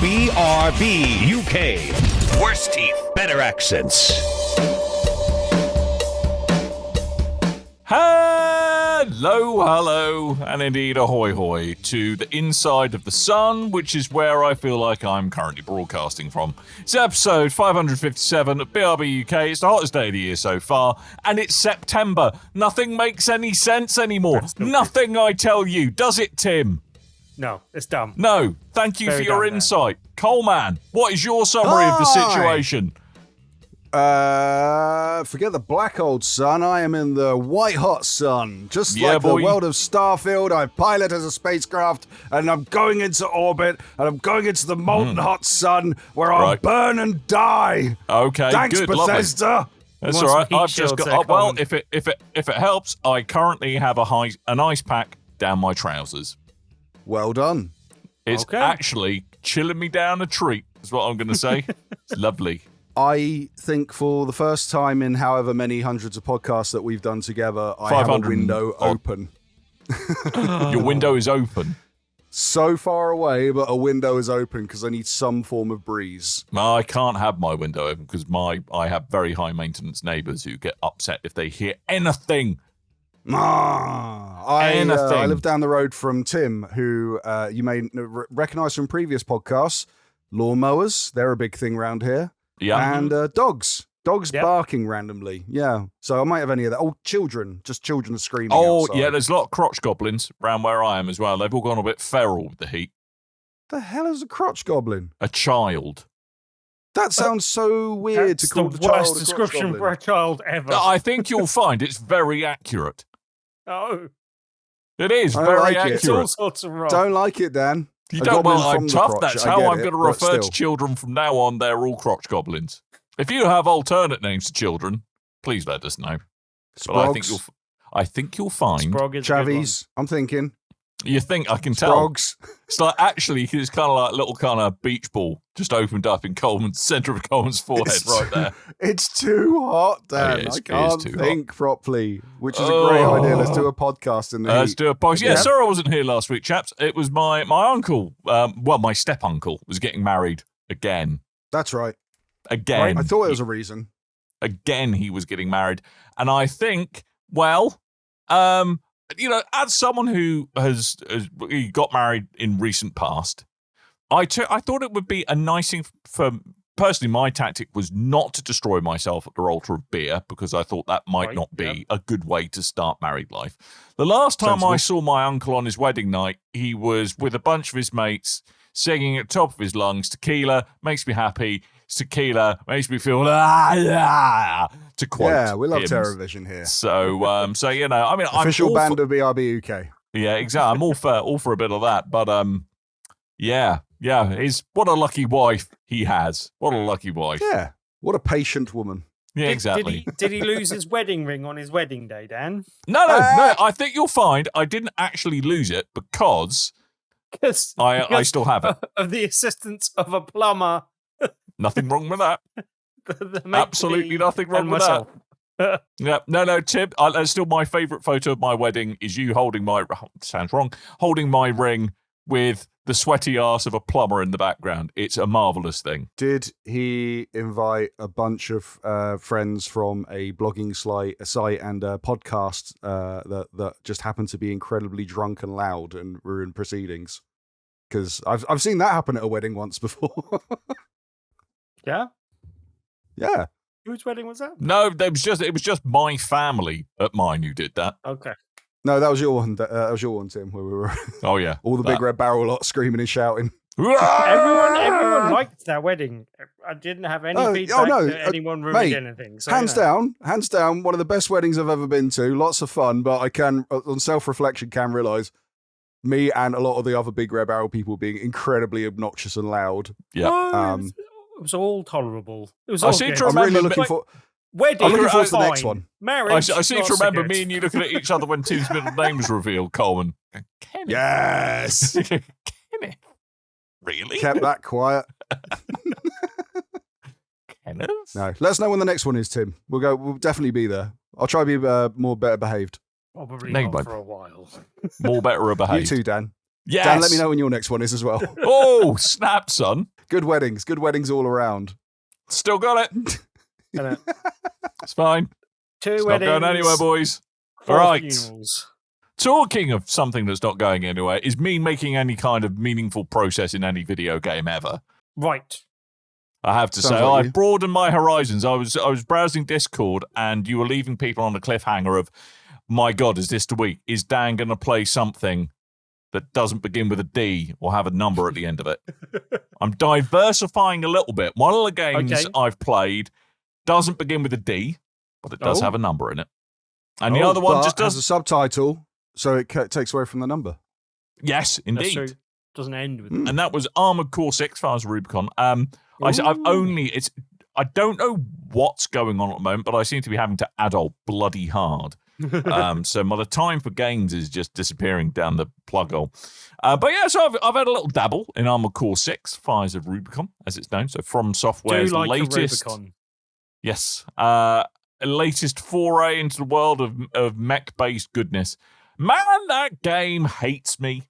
BRB UK. Worse teeth, better accents. Hello, and indeed ahoy hoy to the inside of the sun, which is where I feel like I'm currently broadcasting from. It's episode 557 of BRB UK. It's the hottest day of the year so far, and it's September. Nothing makes any sense anymore. Nothing, I tell you. Does it, Tim? No, it's dumb. No. Thank you Very for your dumb, insight. Coleman, what is your summary of the situation? Forget the black old sun. I am in the white hot sun. Just like the world of Starfield, I pilot as a spacecraft, and I'm going into orbit, and I'm going into the molten hot sun where I'll burn and die. Okay, thanks, good, Bethesda. Lovely. That's all right. I've just got. Well, if it helps, I currently have an ice pack down my trousers. Well done. It's actually chilling me down a treat. Is what I'm going to say. It's lovely. I think for the first time in however many hundreds of podcasts that we've done together, I have a window open. Your window is open? So far away, but a window is open because I need some form of breeze. I can't have my window open because I have very high maintenance neighbours who get upset if they hear anything. I live down the road from Tim, who you may recognise from previous podcasts. Lawnmowers, they're a big thing around here. Yeah. And dogs barking randomly. Yeah. So I might have any of that. Oh, children are screaming outside. Yeah, there's a lot of crotch goblins around where I am as well. They've all gone a bit feral with the heat. The hell is a crotch goblin? A child. That sounds so weird to call the child a crotch goblin. That's the worst description for a child ever. I think you'll find it's very accurate. Oh. It is very accurate. It's all sorts of wrong. Don't like it, Dan. You don't, well, I'm tough. That's how I'm going to refer to children from now on. They're all crotch goblins. If you have alternate names to children, please let us know. Sprogs. But I think you'll find Chavies. I'm thinking. You think I can tell? Sprogs. It's like actually, it's kind of like a little kind of beach ball just opened up in Coleman's center of Coleman's forehead, right there. It's too hot, Dan. I can't think properly, which is a great idea. Let's do a podcast in the heat. Let's do a podcast. Yeah, sorry I wasn't here last week, chaps. It was my uncle. My step uncle was getting married again. That's right. Again. I thought it was a reason. Again, he was getting married, and I think, as someone who has got married in recent past, I thought it would be a nice thing for. Personally, my tactic was not to destroy myself at the altar of beer because I thought that might not be a good way to start married life. The last time I saw my uncle on his wedding night, he was with a bunch of his mates singing at the top of his lungs, "Tequila makes me happy. Tequila makes me feel to quote. Yeah, we love hymns. Terrorvision here. So Official band of BRB UK. Yeah, exactly. I'm all for a bit of that, but what a lucky wife he has. What a lucky wife. Yeah, what a patient woman. Yeah, exactly. Did he lose his wedding ring on his wedding day, Dan? No. I think you'll find I didn't actually lose it because I still have it. Of the assistance of a plumber. Nothing wrong with that. Absolutely nothing wrong with that. Yeah, no, Tim. Still, my favourite photo of my wedding is you holding my ring with the sweaty arse of a plumber in the background. It's a marvellous thing. Did he invite a bunch of friends from a blogging site and a podcast that just happened to be incredibly drunk and loud and ruin proceedings? Because I've seen that happen at a wedding once before. Yeah? Yeah. Whose wedding was that? No, it was just my family at mine who did that. Okay. No, that was your one. That was your one, Tim. Where we were. Oh yeah, all the big red barrel lot screaming and shouting. Everyone liked that wedding. I didn't have any feedback that anyone ruined anything. So, hands down, one of the best weddings I've ever been to. Lots of fun, but I can, on self-reflection, realise me and a lot of the other big red barrel people being incredibly obnoxious and loud. Yeah. It was all tolerable. It was. I seem to remember. I'm really looking for. Wedding. I'm looking forward to the next one. Marriage. I seem to remember me and you looking at each other when Tim's middle name was revealed. Coleman. Kenneth. Yes. Kenneth. Really? Kept that quiet. Kenneth. No. Let us know when the next one is, Tim. We'll definitely be there. I'll try to be more better behaved. Probably not for a while. More better behaved. You too, Dan. Yes. Dan, let me know when your next one is as well. Oh, snap, son. Good weddings all around. Still got it. It's fine. Two It's weddings. not going anywhere, boys. 4 All right. funerals. Talking of something that's not going anywhere, is me making any kind of meaningful process in any video game ever. Right. I have to say, I've broadened my horizons. I was browsing Discord, and you were leaving people on the cliffhanger of, my God, is this the week? Is Dan going to play something that doesn't begin with a D or have a number at the end of it? I'm diversifying a little bit. One of the games I've played doesn't begin with a D, but it does have a number in it. And the other one just does a subtitle, so it takes away from the number. Yes, indeed. That's true. Doesn't end with And that was Armored Core 6 as Rubicon. I don't know what's going on at the moment, but I seem to be having to adult bloody hard. So my time for games is just disappearing down the plug hole. But yeah, so I've had a little dabble in Armored Core 6, Fires of Rubicon, as it's known. So From Software's latest, Rubicon. Yes, latest foray into the world of mech-based goodness. Man, that game hates me.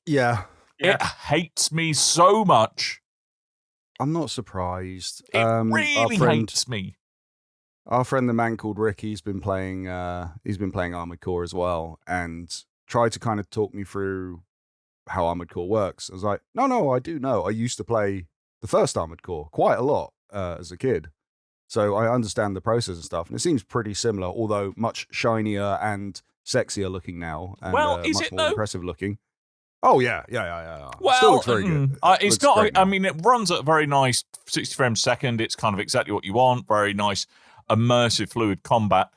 Yeah. It hates me so much. I'm not surprised. It really hates me. Our friend, the man called Rick, he's been playing Armored Core as well, and tried to kind of talk me through how Armored Core works. I was like, no, I do know. I used to play the first Armored Core quite a lot as a kid, so I understand the process and stuff. And it seems pretty similar, although much shinier and sexier looking now, and much more impressive looking. Oh yeah. Well, still looks very good. It's not. I mean, it runs at a very nice 60 frames a second. It's kind of exactly what you want. Very nice, immersive, fluid combat.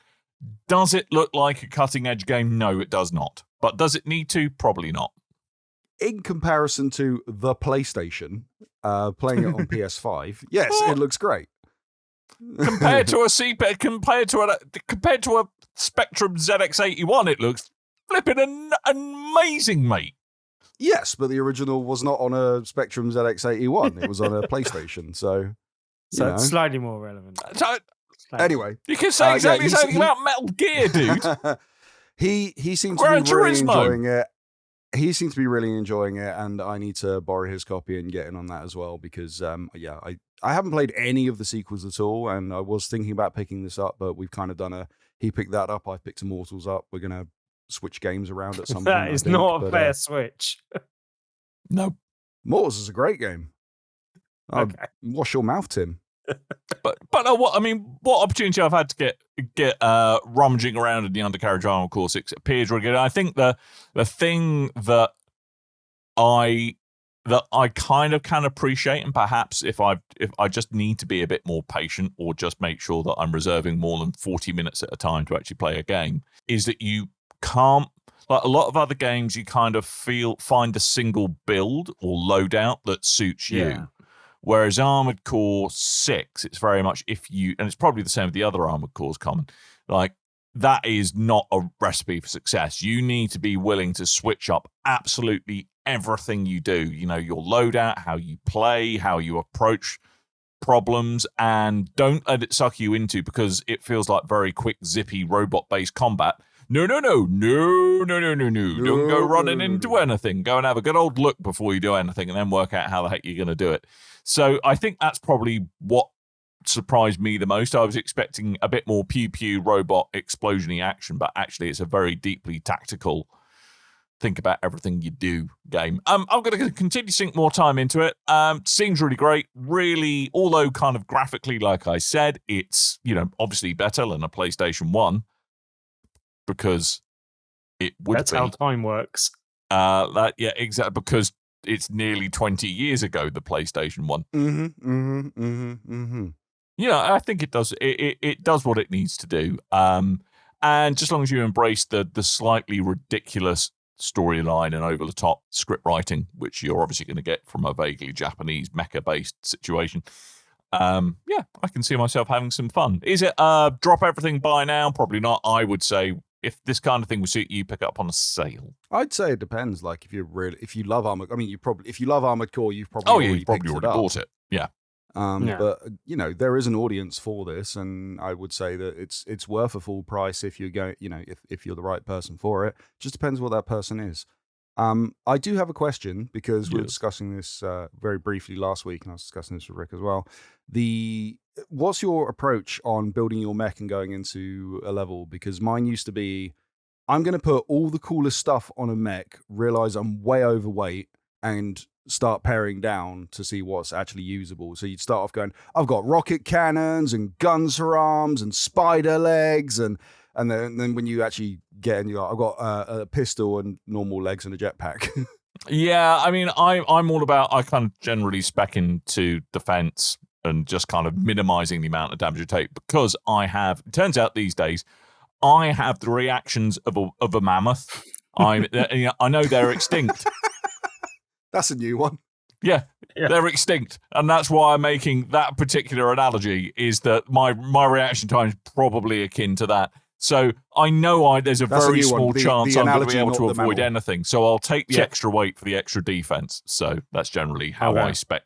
Does it look like a cutting edge game? No, it does not. But does it need to? Probably not. In comparison to the PlayStation, playing it on PS5, yes, it looks great. Compared to a Spectrum ZX81, it looks flipping amazing, mate. Yes, but the original was not on a Spectrum ZX81. It was on a PlayStation, so it's slightly more relevant. Anyway, you can say exactly the same thing about Metal Gear, dude. He seems to be really enjoying it. He seems to be really enjoying it, and I need to borrow his copy and get in on that as well because, I haven't played any of the sequels at all, and I was thinking about picking this up, but we've kind of done he picked that up, I picked Immortals up. We're going to switch games around at some point. That is not a fair switch. No. Immortals is a great game. Okay. Wash your mouth, Tim. But what opportunity I've had to get rummaging around in the undercarriage of Armored Core 6 appears really good. I think the thing that I kind of can appreciate, and perhaps if I just need to be a bit more patient or just make sure that I'm reserving more than 40 minutes at a time to actually play a game, is that you can't, like a lot of other games, you kind of find a single build or loadout that suits you. Yeah. Whereas Armored Core 6, it's very much and it's probably the same with the other Armored Cores common, like that is not a recipe for success. You need to be willing to switch up absolutely everything you do. You know, your loadout, how you play, how you approach problems, and don't let it suck you into because it feels like very quick, zippy, robot-based combat. No. Don't go running into anything. Go and have a good old look before you do anything and then work out how the heck you're going to do it. So I think that's probably what surprised me the most. I was expecting a bit more pew-pew robot explosion-y action, but actually it's a very deeply tactical, think about everything you do game. I'm going to continue to sink more time into it. Seems really great. Really, although kind of graphically, like I said, it's, obviously better than a PlayStation 1. Because it would That's be. how time works. Exactly. Because it's nearly 20 years ago, the PlayStation 1. I think it does. It does what it needs to do. And just as long as you embrace the slightly ridiculous storyline and over the top script writing, which you're obviously going to get from a vaguely Japanese mecha based situation. I can see myself having some fun. Is it drop everything buy now? Probably not. I would say if this kind of thing would suit you, pick it up on a sale. I'd say it depends. Like if you love Armored, if you love Armored Core, you've probably already bought it. Yeah. But there is an audience for this, and I would say that it's worth a full price if you're going, if you're the right person for it. Just depends what that person is. I do have a question because we were discussing this very briefly last week, and I was discussing this with Rick as well. What's your approach on building your mech and going into a level? Because mine used to be, I'm going to put all the coolest stuff on a mech, realize I'm way overweight, and start paring down to see what's actually usable. So you'd start off going, I've got rocket cannons and guns for arms and spider legs, and then when you actually get in, you're like, I've got a pistol and normal legs and a jetpack. Yeah, I mean, I'm all about, I kind of generally spec into defense and just kind of minimizing the amount of damage you take, because it turns out these days, I have the reactions of a mammoth. I know they're extinct. That's a new one. Yeah, they're extinct. And that's why I'm making that particular analogy, is that my reaction time is probably akin to that. So I know there's a very small chance I'm going to be able to avoid anything. So I'll take the extra weight for the extra defense. So that's generally how I spec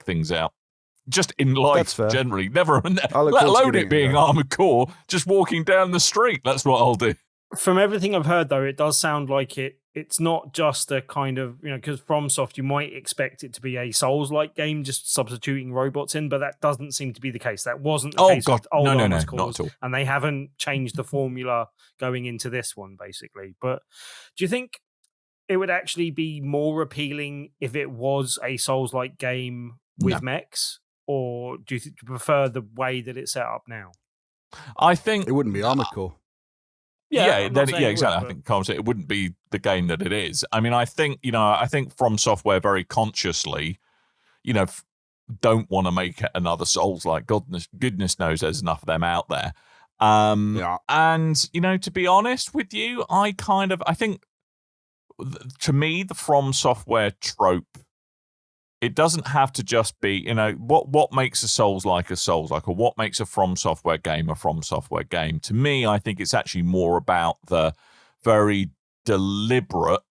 things out. Just in life, generally. Never, let alone it being Armored Core, just walking down the street. That's what I'll do. From everything I've heard, though, it does sound like it's not just a kind of, because FromSoft, you might expect it to be a Souls-like game, just substituting robots in, but that doesn't seem to be the case. That wasn't the case with old Armored Cores, not at all. And they haven't changed the formula going into this one, basically. But do you think it would actually be more appealing if it was a Souls-like game with mechs? Or do you prefer the way that it's set up now? I think it wouldn't be Armored Core. Exactly. I think Carl said it wouldn't be the game that it is. I mean, I think From Software very consciously, don't want to make it another Souls. Like goodness knows there's enough of them out there. And to be honest with you, I think to me the From Software trope, it doesn't have to just be, what makes a Souls-like a Souls-like, or what makes a From Software game a From Software game. To me, I think it's actually more about the very deliberate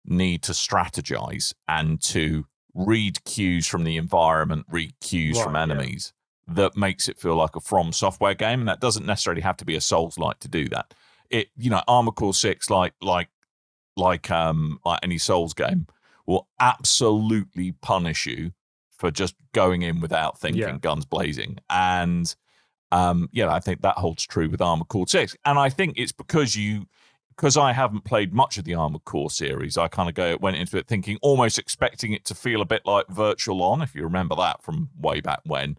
need to strategize and to read cues from the environment, read cues from enemies, that makes it feel like a From Software game. And that doesn't necessarily have to be a Souls-like to do that. Armored Core 6, like any Souls game, will absolutely punish you for just going in without thinking, guns blazing. And I think that holds true with Armored Core 6. And I think it's because I haven't played much of the Armored Core series, I kind of went into it thinking, almost expecting it to feel a bit like Virtual On, if you remember that from way back when,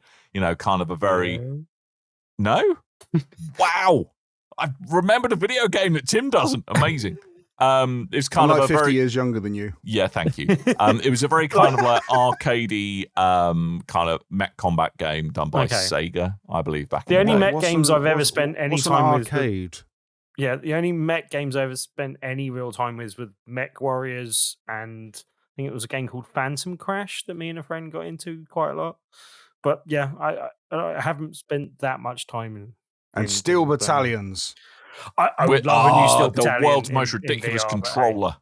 kind of a very... No? Wow! I remembered a video game that Tim doesn't. Amazing. It's kind I'm of like 50 years younger than you. Yeah, thank you. It was a very kind of like arcadey kind of mech combat game done by Sega, I believe. The only mech games I've ever spent any time with. Arcade? The only mech games I ever spent any real time with Mech Warriors, and I think it was a game called Phantom Crash that me and a friend got into quite a lot. But yeah, I haven't spent that much time in Steel Battalions. I would love a new Steel Battalion. The world's most ridiculous controller.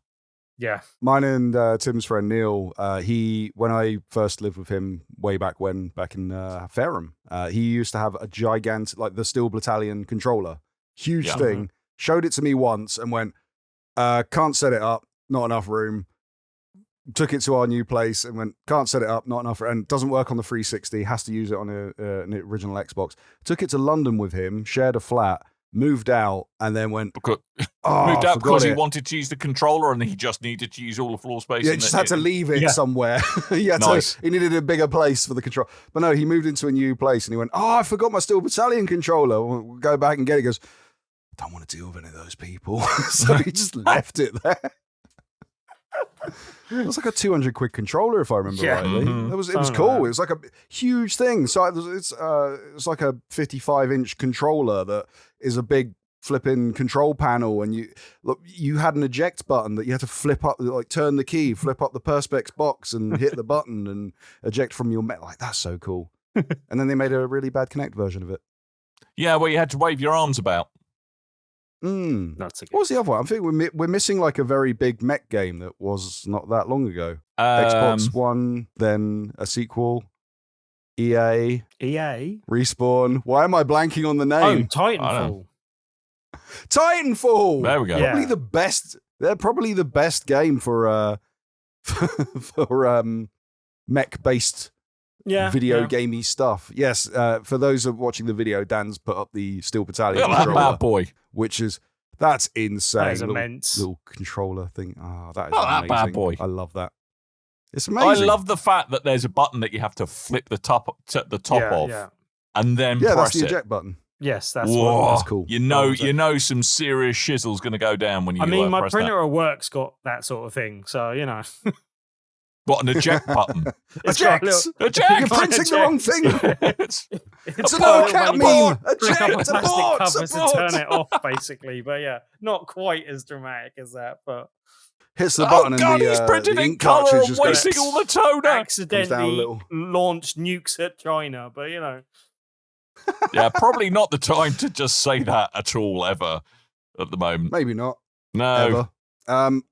Yeah. Mine and Tim's friend Neil, when I first lived with him way back in Fareham, he used to have a gigantic, like the Steel Battalion controller. Huge thing. Showed it to me once and went, can't set it up, not enough room. Took it to our new place and went, can't set it up, not enough, and doesn't work on the 360, has to use it on an original Xbox. Took it to London with him, shared a flat, moved out, and then went... moved out because he wanted to use the controller and he just needed to use all the floor space. Yeah, he just had to leave it somewhere. He needed a bigger place for the control. But no, he moved into a new place and he went, I forgot my Steel Battalion controller. We'll go back and get it. He goes, I don't want to deal with any of those people. So he just left it there. It was like a 200 quid controller, if I remember rightly. It was cool. It was like a huge thing. So it's like a 55-inch controller that is a big flipping control panel, and you had an eject button that you had to flip up, like turn the key, flip up the Perspex box, and hit the button and eject from your mech. Like, that's so cool. And then they made a really bad Kinect version of it. Yeah, well, you had to wave your arms about. That's what was the other one? I think we're missing like a very big mech game that was not that long ago. Xbox One, then a sequel. EA, Respawn. Why am I blanking on the Oh, name? Titanfall. Titanfall. There we go. Probably Yeah. the best. They're probably the best game for mech based video gamey stuff. Yes, for those of watching the video, Dan's put up the Steel Battalion Look at that controller, bad boy. that's insane. That is immense. Little controller thing. Oh, that is Look at that amazing. bad boy. I love that. It's I amazing. love the fact that there's a button that you have to flip the top of, and then that's press the it. eject button. Yes, that's Whoa, what. That's cool. You know, some serious shizzle's going to go down when you. I mean, my press printer that. at work's got that sort of thing, so you know. What, an eject button? It's got a Eject! little- Eject! You're printing the wrong thing. It's It's a got no-cat little money meme. to pick up a Eject, plastic abort, cover abort. to turn it off, basically. But yeah, not quite as dramatic as that, but Hits the button God, and the, he's printing the in ink colour cartridge and just goes, wasting all the toner. down a accidentally little. launched nukes at China. But you know, Yeah, probably not the time to just say that at all, ever, at the moment. Maybe not. No. Ever.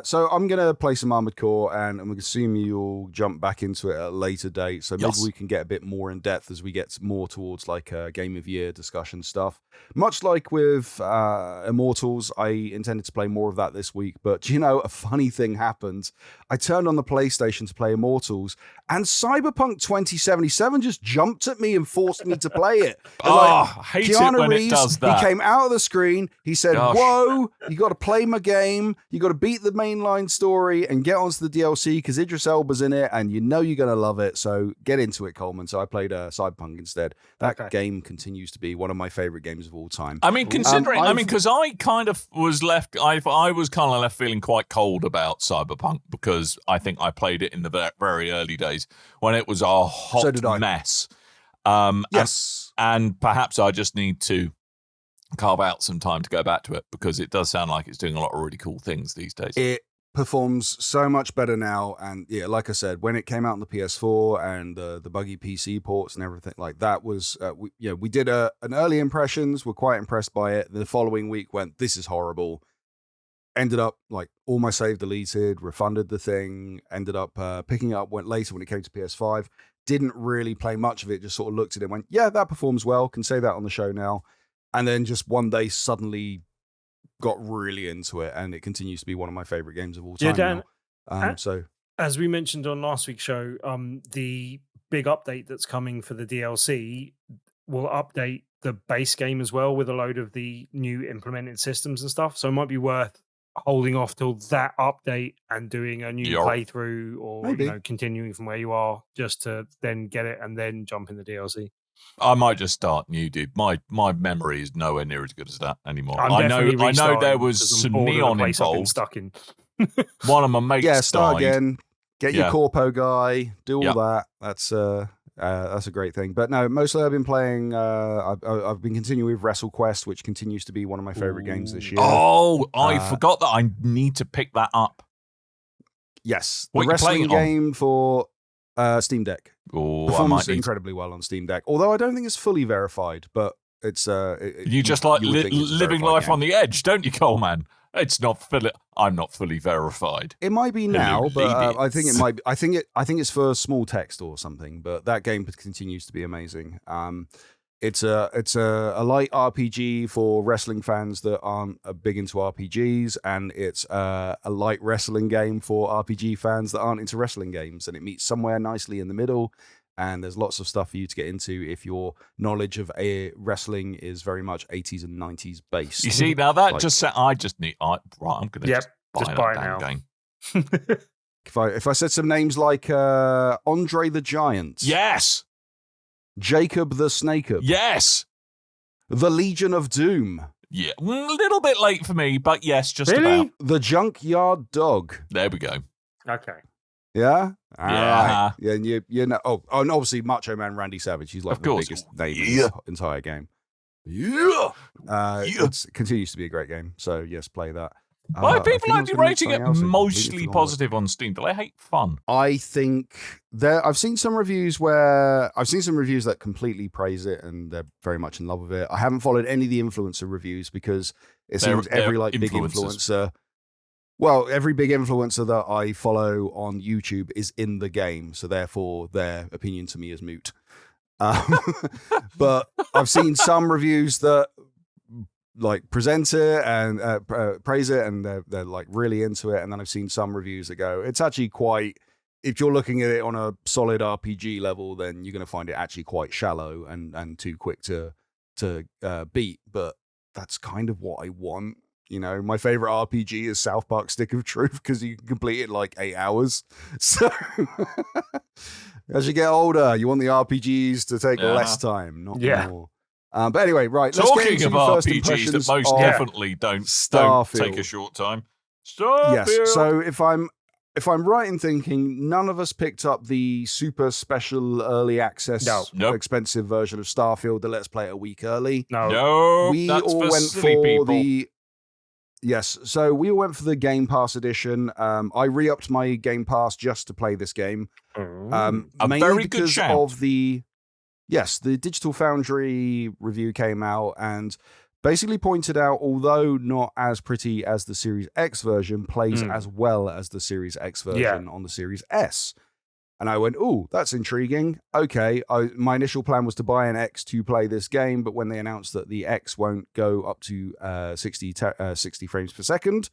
So I'm gonna play some Armored Core, and I'm gonna assume you'll jump back into it at a later date. So maybe Yes. we can get a bit more in depth as we get more towards like Game of Year discussion stuff. Much like with Immortals, I intended to play more of that this week, but you know, a funny thing happened. I turned on the PlayStation to play Immortals, and Cyberpunk 2077 just jumped at me and forced me to play it. And, I hate Keanu it when Reeves, it does that. he came out of the screen. He said, Gosh. "Whoa, you got to play my game. You got to beat the mainline story and get onto the DLC because Idris Elba's in it, and you know you're gonna love it. So get into it, Coleman." So I played Cyberpunk instead. That game continues to be one of my favorite games of all time. I mean, considering, because I kind of was left, I was kind of left feeling quite cold about Cyberpunk because I think I played it in the very early days when it was a hot So did I. mess. Yes. And perhaps I just need to carve out some time to go back to it because it does sound like it's doing a lot of really cool things these days. It performs so much better now, and yeah, like I said, when it came out on the PS4 and the buggy PC ports and everything like that was, we did an early impressions. We're quite impressed by it. The following week went, this is horrible. Ended up like all my save deleted, refunded the thing. Ended up picking it up. Went later when it came to PS5. Didn't really play much of it. Just sort of looked at it and went, yeah, that performs well. Can say that on the show now. And then just one day suddenly got really into it, and it continues to be one of my favorite games of all time. Yeah, Dan, now. So as we mentioned on last week's show, the big update that's coming for the DLC will update the base game as well with a load of the new implemented systems and stuff. So it might be worth holding off till that update and doing a new playthrough, or Maybe. continuing from where you are just to then get it and then jump in the DLC. I might just start new, dude. My memory is nowhere near as good as that anymore. I'm I definitely know there restarting was because I'm some bored of the neon place I've been involved. stuck in. One of my mates start died. again. Get your corpo guy. Do all Yep. that. That's a great thing. But no, mostly I've been playing. I've been continuing with WrestleQuest, which continues to be one of my favorite games this year. Oh, I forgot that I need to pick that up. Yes, What the are you playing wrestling it on? game for Steam Deck. Oh, I Performs might need. incredibly well on Steam Deck. Although I don't think it's fully verified, but it's You just like you would think it's a living verified life game. on the edge, don't you, Coleman? It's not fully. I'm not fully verified. It might be Hello, now, but I think it ladies. might be. I think it's for small text or something. But that game continues to be amazing. It's a light RPG for wrestling fans that aren't big into RPGs, and it's a light wrestling game for RPG fans that aren't into wrestling games. And it meets somewhere nicely in the middle. And there's lots of stuff for you to get into if your knowledge of wrestling is very much 80s and 90s based. You see, now that Like- just said, I just need. I'm going to Yep, buy just that buy it damn now. game. If I said some names like Andre the Giant, Yes, Jacob the Snakeub, yes, the Legion of Doom, yeah. A little bit late for me, but yes, just Really? about. the Junkyard Dog. There we go. Okay. Yeah? All Yeah. right. Yeah, and you know, and obviously Macho Man Randy Savage. He's like Of the course. biggest name in Yeah. this entire game. Yeah. It continues to be a great game. So yes, play that. Why I are people think I was actually gonna rating say it something else and mostly completely forgot. positive on Steam? Do they hate fun? I think I've seen some reviews that completely praise it and they're very much in love with it. I haven't followed any of the influencer reviews because it seems They're every like big influencers. influencer Well, every big influencer that I follow on YouTube is in the game, so therefore their opinion to me is moot. But I've seen some reviews that like present it and praise it, and they're like really into it. And then I've seen some reviews that go, it's actually quite. If you're looking at it on a solid RPG level, then you're going to find it actually quite shallow and too quick to beat. But that's kind of what I want. You know, my favorite RPG is South Park Stick of Truth because you can complete it in like 8 hours. So as you get older, you want the RPGs to take less time, not more. But anyway, right. Let's Talking get into of first RPGs that most definitely don't take a short time. Starfield. Yes. So if I'm right in thinking, none of us picked up the super special early access, expensive version of Starfield that lets play it a week early. No, we that's all for went silly for people. the. Yes, so we all went for the Game Pass edition. I re-upped my Game Pass just to play this game. A Mainly very good because shout. of the Digital Foundry review came out and basically pointed out, although not as pretty as the Series X version, plays as well as the Series X version on the Series S. And I went, oh, that's intriguing. Okay, my initial plan was to buy an X to play this game, but when they announced that the X won't go up to 60 frames per second,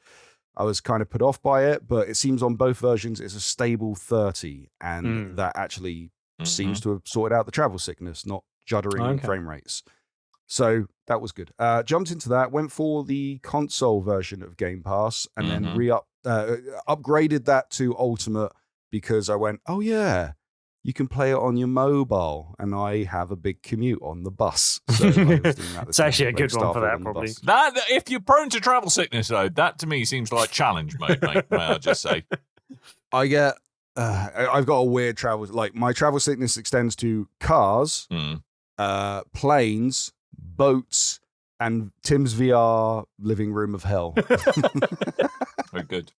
I was kind of put off by it. But it seems on both versions it's a stable 30, and that actually seems to have sorted out the travel sickness, not juddering frame rates. So that was good. Jumped into that, went for the console version of Game Pass, and then upgraded that to Ultimate. Because I went, oh yeah, you can play it on your mobile, and I have a big commute on the bus. So it's actually a good one for that, probably. That if you're prone to travel sickness, though, that to me seems like challenge mode, mate. May I just say? I get, I've got a weird travel. Like my travel sickness extends to cars, planes, boats, and Tim's VR living room of hell. Very good.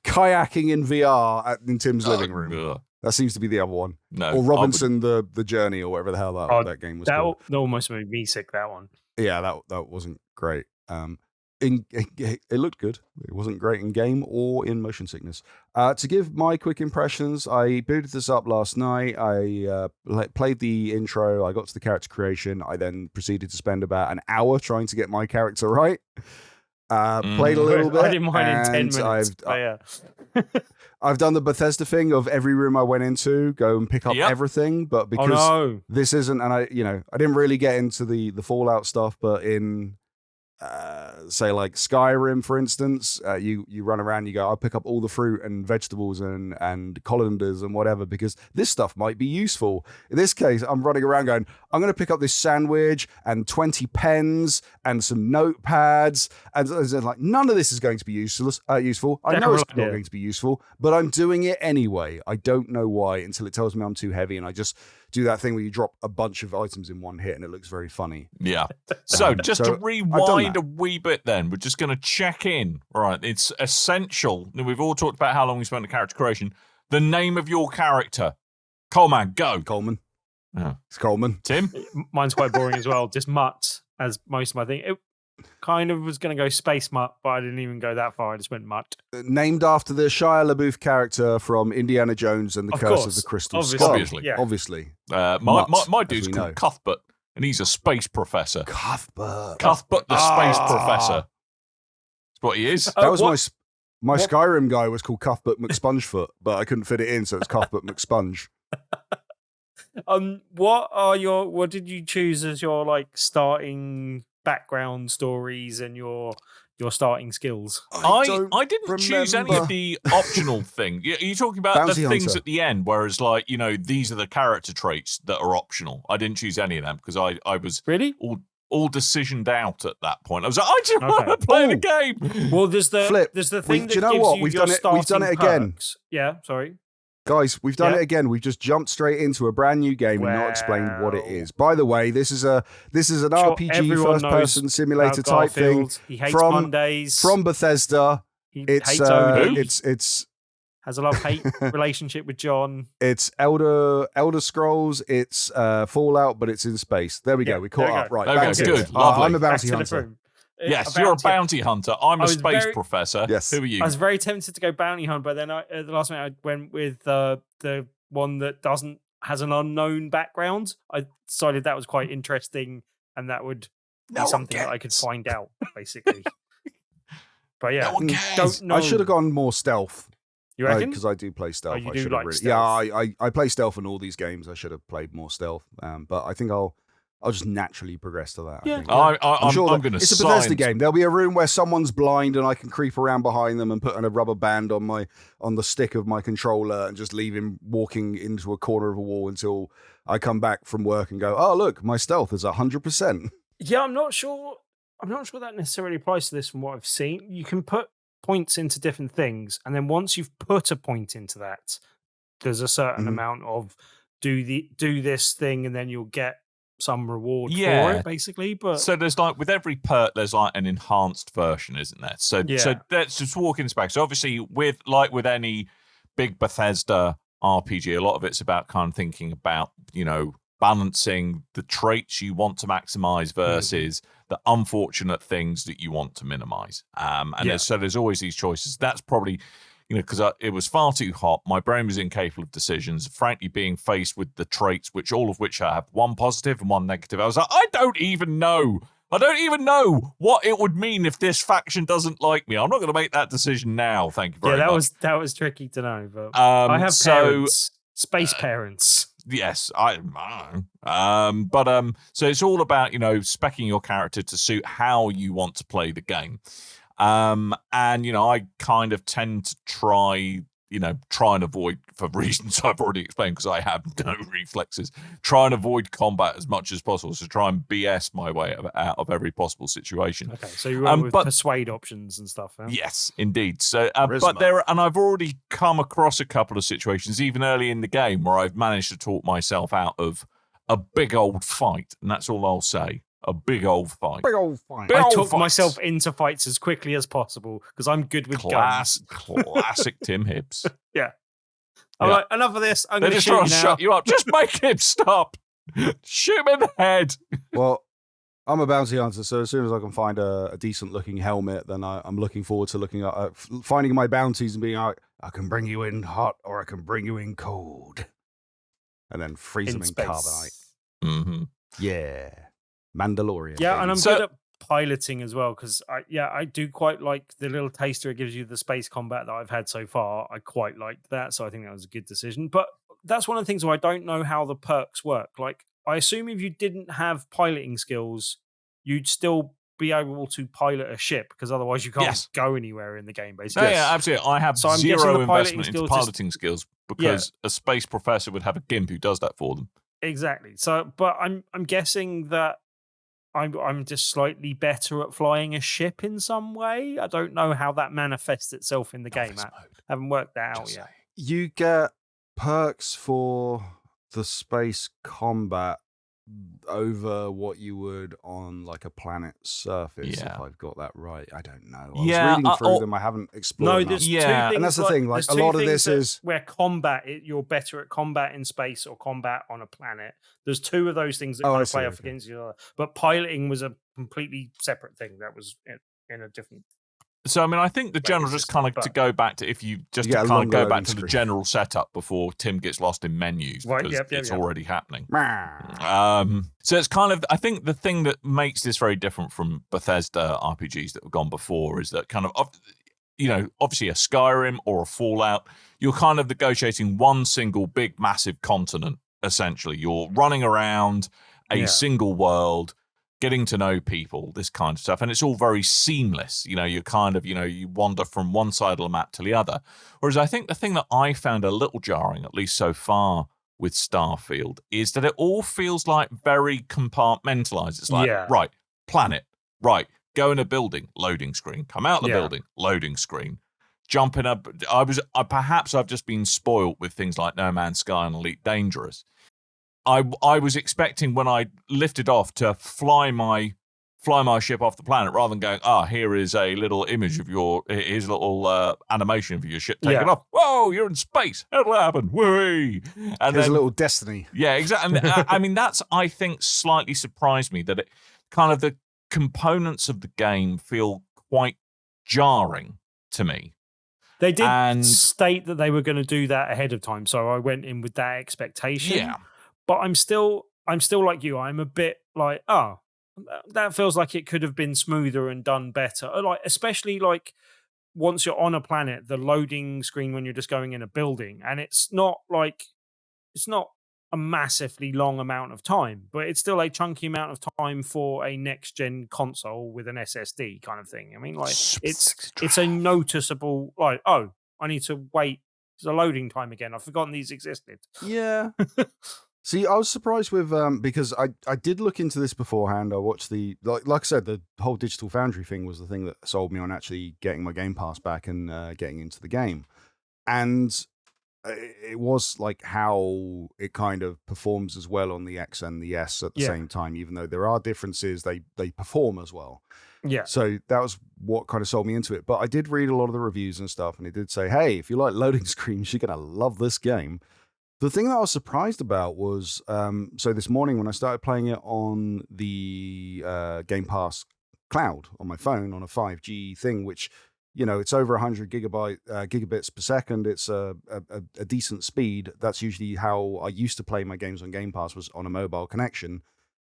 Kayaking in VR in Tim's living room. That seems to be the other one. No, or Robinson the Journey or whatever the hell that game was called. That almost made me sick, that one. Yeah, that wasn't great. It looked good. It wasn't great in game or in motion sickness. To give my quick impressions, I booted this up last night. I played the intro. I got to the character creation. I then proceeded to spend about an hour trying to get my character right. Played a little bit. I did mine in 10 minutes. I've done the Bethesda thing of every room I went into, go and pick up everything. But because this isn't, and I didn't really get into the Fallout stuff, but in say like Skyrim, for instance, you run around, you go, I'll pick up all the fruit and vegetables and colanders and whatever, because this stuff might be useful. In this case, I'm running around going, I'm going to pick up this sandwich and 20 pens and some notepads, and like none of this is going to be useful. I know it's not going to be useful, but I'm doing it anyway. I don't know why until it tells me I'm too heavy, and I just do that thing where you drop a bunch of items in one hit and it looks very funny. Yeah. So just to rewind a wee bit then, we're just going to check in. Right. It's essential. We've all talked about how long we spent on character creation. The name of your character. Coleman, go. Coleman. Yeah. It's Coleman. Tim? Mine's quite boring as well. Just Mutt as most of my thing. It kind of was going to go Space Mutt, but I didn't even go that far. I just went Mutt. Named after the Shia LaBeouf character from Indiana Jones and the Curse of the Crystal Skull. Obviously. My dude's called Cuthbert, and he's a space professor. Cuthbert the space professor. That's what he is. That was my Skyrim guy was called Cuthbert McSpongefoot, but I couldn't fit it in, so it's Cuthbert McSponge. What did you choose as your like starting background stories and your starting skills? I didn't choose any of the optional thing. Are you talking about Bounty the things Hunter at the end, whereas like, these are the character traits that are optional? I didn't choose any of them because I was really all decisioned out at that point. I was like, I just want to play the game. Well, there's the Flip. There's the thing do you know what? We've done it again. Yeah, sorry. Guys, we've done it again. We've just jumped straight into a brand new game and not explained what it is. By the way, this is an RPG first-person simulator type thing. He hates Mondays. From Bethesda. He it's hates Odin. It's has a love-hate relationship with John. It's Elder Scrolls. It's Fallout, but it's in space. There we go. We caught up. Right. Okay, good. Lovely. I'm a bounty hunter. Yes, you're a bounty hunter. I'm a space professor. Yes. Who are you? I was very tempted to go bounty hunt, but then at the last minute I went with the one that has an unknown background. I decided that was quite interesting, and that would be something that I could find out, basically. But yeah, no one cares. Don't know. I should have gone more stealth. You reckon? Because I do play stealth. Oh, you I do should like have really, stealth. Yeah, I play stealth in all these games. I should have played more stealth. But I think I'll just naturally progress to that. Yeah. I'm sure going to. It's a Bethesda game. There'll be a room where someone's blind, and I can creep around behind them and put on a rubber band on the stick of my controller and just leave him walking into a corner of a wall until I come back from work and go, oh look, my stealth is 100%. Yeah, I'm not sure that necessarily applies to this from what I've seen. You can put points into different things, and then once you've put a point into that, there's a certain amount of do this thing, and then you'll get some reward for it, basically. But so there's like with every perk, there's like an enhanced version, isn't there? So let's just walk into back. So obviously, with any big Bethesda RPG, a lot of it's about kind of thinking about balancing the traits you want to maximize versus the unfortunate things that you want to minimize. So there's always these choices. That's probably, because it was far too hot. My brain was incapable of decisions. Frankly, being faced with the traits, all of which have one positive and one negative, I was like, I don't even know what it would mean if this faction doesn't like me. I'm not going to make that decision now. Thank you very much. That was tricky to know, but I have parents, space parents. Yes, so it's all about speccing your character to suit how you want to play the game, and I kind of tend to try and avoid, for reasons I've already explained, because I have no reflexes, try and avoid combat as much as possible, so try and BS my way out of every possible situation. Okay, so you went with persuade options and stuff. Huh? Yes, indeed. So, I've already come across a couple of situations, even early in the game, where I've managed to talk myself out of a big old fight, and that's all I'll say. A big old fight. I talk myself into fights as quickly as possible because I'm good with guns. Classic Tim Hibbs. Yeah. I'm like, enough of this. I'm going to shut you up. Just make him stop. Shoot him in the head. Well, I'm a bounty hunter, so as soon as I can find a decent looking helmet, then I'm looking forward to looking at finding my bounties and being like, I can bring you in hot or I can bring you in cold. And then freeze them in carbonite. Mm-hmm. Yeah. Mandalorian. Yeah, and I'm good at piloting as well because I do quite like the little taster it gives you, the space combat that I've had so far. I quite liked that, so I think that was a good decision. But that's one of the things where I don't know how the perks work. Like, I assume if you didn't have piloting skills, you'd still be able to pilot a ship because otherwise you can't go anywhere in the game, basically. Yeah, absolutely. I have zero investment into piloting skills because a space professor would have a gimp who does that for them. Exactly. So, but I'm guessing that I'm just slightly better at flying a ship in some way. I don't know how that manifests itself in the game. I haven't worked that out yet. You get perks for the space combat over what you would on like a planet's surface, if I've got that right. I don't know. I was reading through them. I haven't explored. No, there's two things, and that's the thing. Like a lot of this is where you're better at combat in space or combat on a planet. There's two of those things that kind of play off against each other. But piloting was a completely separate thing. That was in a different. So, I mean, I think the general, just kind of to go back to, if you just to kind of go back to the general setup before Tim gets lost in menus, because it's already happening. So it's kind of, I think the thing that makes this very different from Bethesda RPGs that have gone before is that kind of, obviously a Skyrim or a Fallout, you're kind of negotiating one single big, massive continent, essentially. You're running around a single world, getting to know people, this kind of stuff. And it's all very seamless. You're kind of, you wander from one side of the map to the other. Whereas I think the thing that I found a little jarring, at least so far with Starfield, is that it all feels like very compartmentalized. It's like, right, planet, right, go in a building, loading screen, come out the building, loading screen, jump in perhaps I've just been spoiled with things like No Man's Sky and Elite Dangerous. I was expecting when I lifted off to fly my ship off the planet rather than going, here is a little image of here's a little animation of your ship taking off. Whoa, you're in space. How'd that happen? Whee! And there's a little Destiny. Yeah, exactly. I mean, that's, I think, slightly surprised me that it kind of components of the game feel quite jarring to me. They did state that they were going to do that ahead of time, so I went in with that expectation. Yeah. But I'm still like you. I'm a bit like, oh, that feels like it could have been smoother and done better. Like, especially like once you're on a planet, the loading screen when you're just going in a building, and it's not a massively long amount of time, but it's still a chunky amount of time for a next gen console with an SSD kind of thing. I mean, like it's a noticeable like, oh, I need to wait. There's a loading time again. I've forgotten these existed. Yeah. See, I was surprised with because I did look into this beforehand. I watched the like I said, the whole Digital Foundry thing was the thing that sold me on actually getting my Game Pass back and getting into the game. And it was like how it kind of performs as well on the X and the S at the same time, even though there are differences, they perform as well. Yeah. So that was what kind of sold me into it. But I did read a lot of the reviews and stuff, and it did say, hey, if you like loading screens, you're going to love this game. The thing that I was surprised about was, so this morning when I started playing it on the Game Pass cloud on my phone on a 5G thing, which, you know, it's over 100 gigabits per second. It's a decent speed. That's usually how I used to play my games on Game Pass, was on a mobile connection.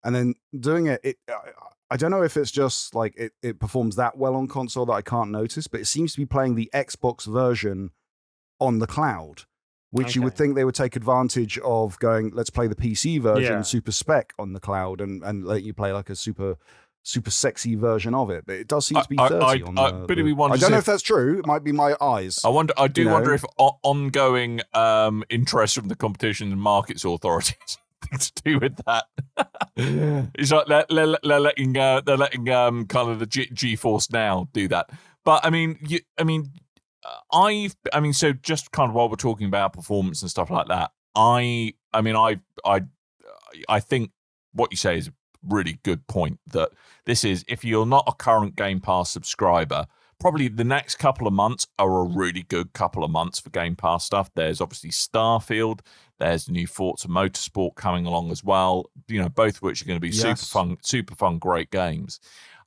And then doing it, I don't know if it's just like it performs that well on console that I can't notice, but it seems to be playing the Xbox version on the cloud, which you would think they would take advantage of going, let's play the PC version, super spec on the cloud, and let you play like a super sexy version of it. But it does seem to be 30 on the... I don't know if that's true. It might be my eyes. I do wonder if ongoing interest from the Competition and Markets Authorities to do with that. It's like they're letting kind of the GeForce Now do that. But I mean, so just kind of while we're talking about performance and stuff like that, I think what you say is a really good point, that this is, if you're not a current Game Pass subscriber, probably the next couple of months are a really good couple of months for Game Pass stuff. There's obviously Starfield, there's the new Forza Motorsport coming along as well, you know, both of which are going to be super fun, great games.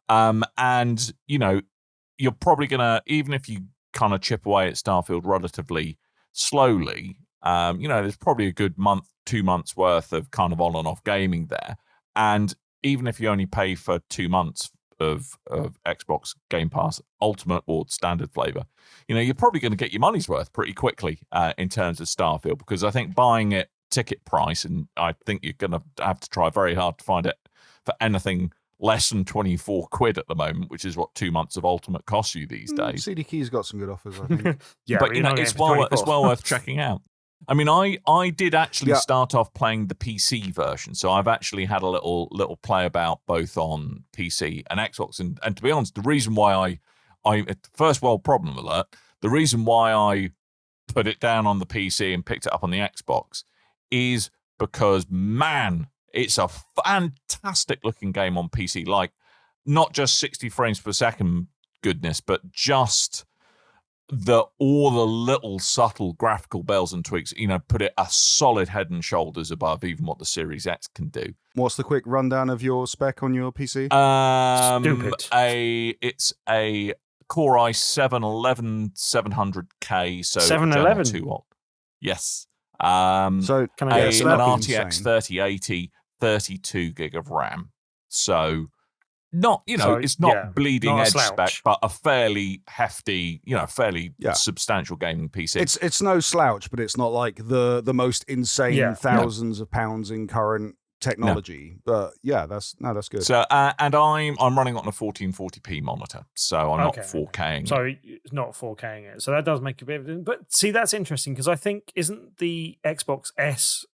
And, you know, you're probably going to, even if you kind of chip away at Starfield relatively slowly, you know, there's probably a good month, 2 months worth of kind of on and off gaming there. And even if you only pay for 2 months of Xbox Game Pass Ultimate or standard flavor, you know, you're probably going to get your money's worth pretty quickly in terms of Starfield, because I think buying it ticket price, and I think you're going to have to try very hard to find it for anything less than 24 quid at the moment, which is what 2 months of Ultimate costs you these days. CD Key's got some good offers, I think. But you know, it's well worth checking out. I mean, I did actually start off playing the PC version, so I've actually had a little play about both on PC and Xbox, and to be honest, the reason why I first world problem alert, the reason why I put it down on the PC and picked it up on the Xbox is because, man, it's a fantastic looking game on PC. Like, not just 60 frames per second goodness, but just all the little subtle graphical bells and tweaks, you know, put it a solid head and shoulders above even what the Series X can do. What's the quick rundown of your spec on your PC? It's a Core i7 700K, so 711 2 watt. Yes. So can I get an RTX 3080, 32 gig of RAM. So not, you know, it's not bleeding edge spec, but a fairly hefty, you know, fairly substantial gaming PC. It's no slouch, but it's not like the most insane thousands of pounds in current technology. But that's good. So and I'm running on a 1440p monitor, so I'm not 4King. So it's not 4King it. So that does make a bit of a difference. But see, that's interesting, because I think, isn't the Xbox S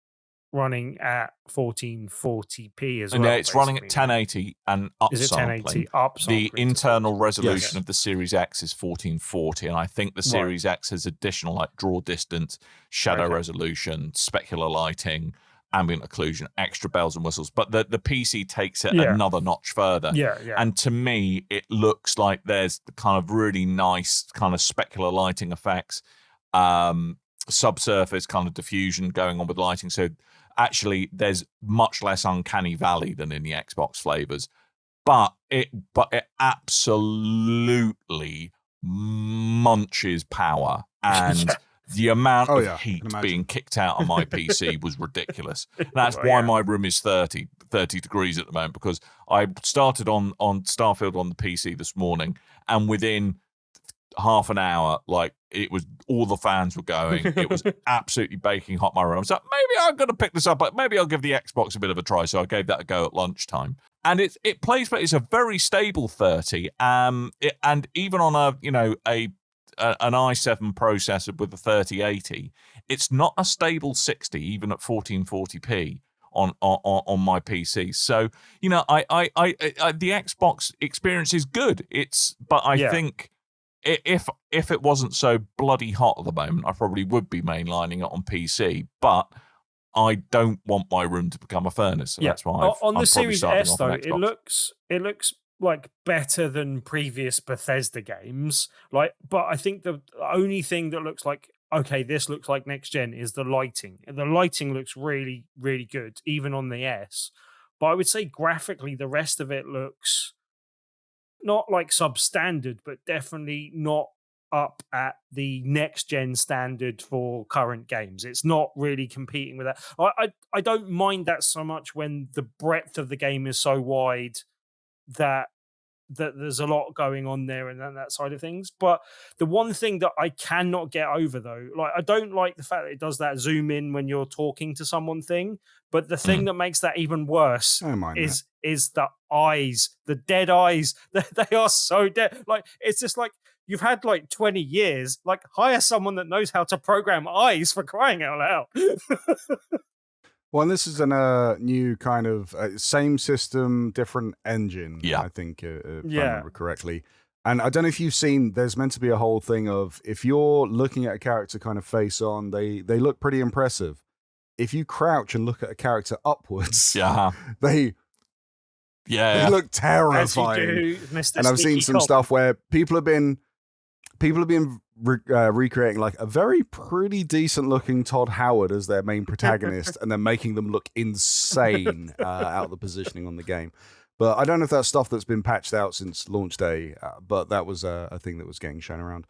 running at 1440p as well? No, it's running at 1080 and upsampling. Is it 1080 upsampling? The internal resolution of the Series X is 1440, and I think the Series X has additional like draw distance, shadow resolution, specular lighting, ambient occlusion, extra bells and whistles. But the PC takes it another notch further. And to me, it looks like there's the kind of really nice kind of specular lighting effects, subsurface kind of diffusion going on with lighting. So actually, there's much less uncanny valley than in the Xbox flavors. but it absolutely munches power, and the amount of heat being kicked out on my PC was ridiculous. That's why my room is 30 degrees at the moment, because I started on Starfield on the PC this morning, and within half an hour, like, it was, all the fans were going. It was absolutely baking hot my room. I was like, maybe I'm going to pick this up, but maybe I'll give the Xbox a bit of a try. So I gave that a go at lunchtime, and it plays, but it's a very stable 30. And even on an i7 processor with a 3080, it's not a stable 60, even at 1440p on my PC. So, I the Xbox experience is good. But I think if it wasn't so bloody hot at the moment, I probably would be mainlining it on PC. But I don't want my room to become a furnace, so that's why on the I'm Series S though, it looks like better than previous Bethesda games. Like, but I think the only thing that looks like, okay, this looks like next gen, is the lighting. The lighting looks really, really good, even on the S. But I would say graphically, the rest of it looks not like substandard, but definitely not up at the next gen standard for current games. It's not really competing with that. I don't mind that so much when the breadth of the game is so wide that there's a lot going on there and that side of things. But the one thing that I cannot get over, though, like, I don't like the fact that it does that zoom in when you're talking to someone thing. But the thing that makes that even worse is the eyes, the dead eyes. They are so dead. Like, it's just like, you've had like 20 years, like, hire someone that knows how to program eyes, for crying out loud. Well, and this is a new kind of same system, different engine, I think, if I remember correctly. And I don't know if you've seen, there's meant to be a whole thing of, if you're looking at a character kind of face on, they look pretty impressive. If you crouch and look at a character upwards, they look terrifying. As you do, Mr. And I've seen some stuff where people have been recreating like a very pretty decent looking Todd Howard as their main protagonist, and then making them look insane out of the positioning on the game. But I don't know if that's stuff that's been patched out since launch day, but that was a thing that was getting shown around.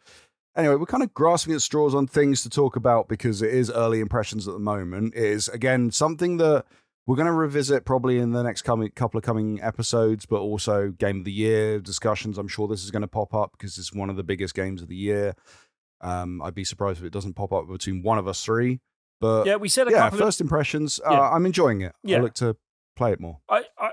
Anyway, we're kind of grasping at straws on things to talk about because it is early impressions at the moment. It is, again, something that we're going to revisit probably in the next couple of coming episodes, but also Game of the Year discussions. I'm sure this is going to pop up because it's one of the biggest games of the year. I'd be surprised if it doesn't pop up between one of us three. But yeah, we said first impressions. I'm enjoying it. I look to play it more.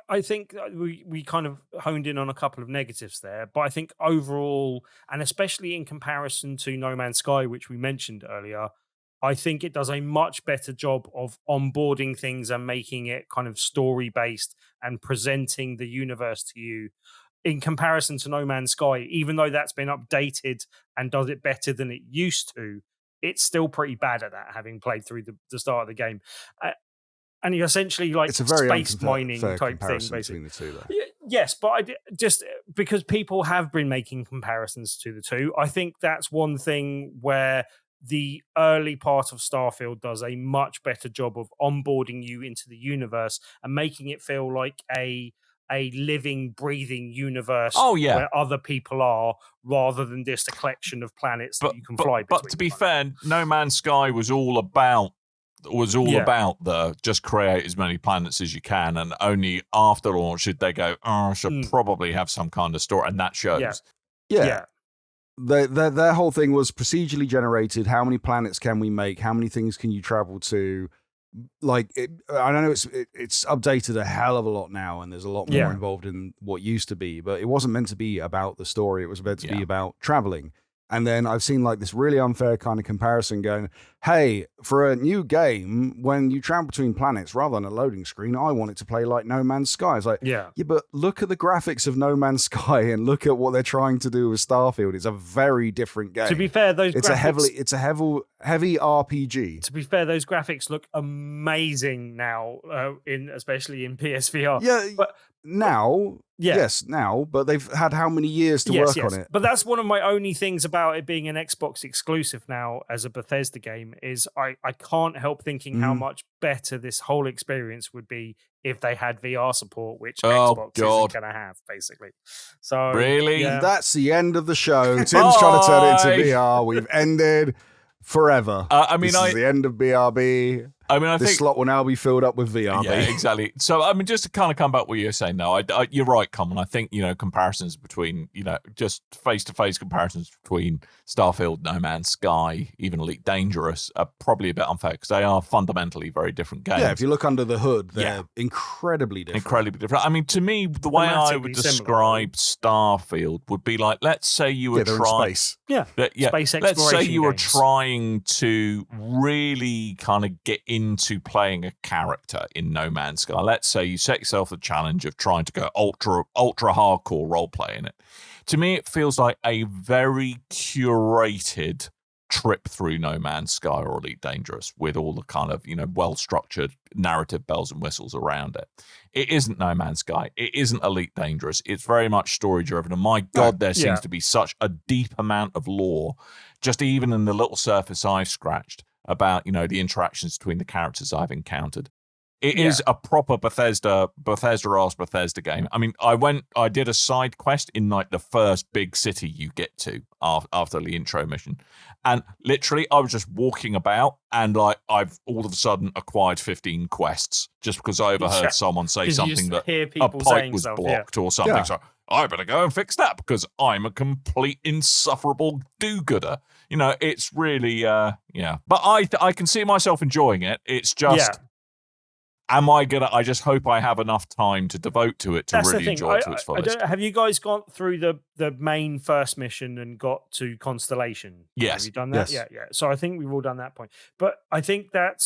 I think we kind of honed in on a couple of negatives there, but I think overall, and especially in comparison to No Man's Sky, which we mentioned earlier, I think it does a much better job of onboarding things and making it kind of story-based and presenting the universe to you in comparison to No Man's Sky. Even though that's been updated and does it better than it used to, it's still pretty bad at that, having played through the start of the game. And you're essentially like it's a very space mining type thing, basically. Between the two, though. Yes, but just because people have been making comparisons to the two, I think that's one thing where the early part of Starfield does a much better job of onboarding you into the universe and making it feel like a living, breathing universe where other people are, rather than just a collection of planets that you can fly between. But to be fair, No Man's Sky was all about the just create as many planets as you can, and only after launch did they go, I should probably have some kind of story, and that shows. Yeah. Their whole thing was procedurally generated. How many planets can we make? How many things can you travel to? Like, I don't know, it's updated a hell of a lot now, and there's a lot more involved in what used to be, but it wasn't meant to be about the story. It was meant to be about traveling. And then I've seen like this really unfair kind of comparison going, hey, for a new game, when you travel between planets rather than a loading screen, I want it to play like No Man's Sky. It's like, yeah, but look at the graphics of No Man's Sky and look at what they're trying to do with Starfield. It's a very different game. To be fair, it's a heavy RPG. To be fair, those graphics look amazing now, especially in PSVR. Yeah, now, Yeah. yes, now, but they've had how many years to work on it? But that's one of my only things about it being an Xbox exclusive now as a Bethesda game is I can't help thinking how much better this whole experience would be if they had VR support, which Xbox isn't going to have, basically. So Really? yeah. That's the end of the show. Tim's trying to turn it into VR. We've ended forever. This is the end of BRB. I mean, I this think slot will now be filled up with VRB. Yeah, exactly. So, I mean, just to kind of come back what you're saying now, you're right, Coleman. I think, comparisons between, just face-to-face comparisons between Starfield, No Man's Sky, even Elite Dangerous are probably a bit unfair because they are fundamentally very different games. Yeah, if you look under the hood, they're incredibly different. Incredibly different. I mean, to me, the way I would describe Starfield would be like, let's say you were trying... space. Yeah, space exploration let's say you were games. trying to really kind of get into playing a character in No Man's Sky. Let's say you set yourself the challenge of trying to go ultra hardcore role play in it. To me, it feels like a very curated trip through No Man's Sky or Elite Dangerous with all the kind of, well-structured narrative bells and whistles around it. It isn't No Man's Sky. It isn't Elite Dangerous. It's very much story-driven. And my God, there seems to be such a deep amount of lore, just even in the little surface I've scratched, about, the interactions between the characters I've encountered. It is a proper Bethesda-ass Bethesda game. I mean, I did a side quest in like the first big city you get to after the intro mission. And literally I was just walking about and like I've all of a sudden acquired 15 quests just because I overheard someone say something that a pipe was blocked or something. Yeah. So I better go and fix that because I'm a complete insufferable do-gooder. It's really, But I can see myself enjoying it. It's just... Am I I just hope I have enough time to devote to it to That's really enjoy it to its fullest. Have you guys gone through the main first mission and got to Constellation? Yes. Have you done that? Yes. Yeah. So I think we've all done that point. But I think that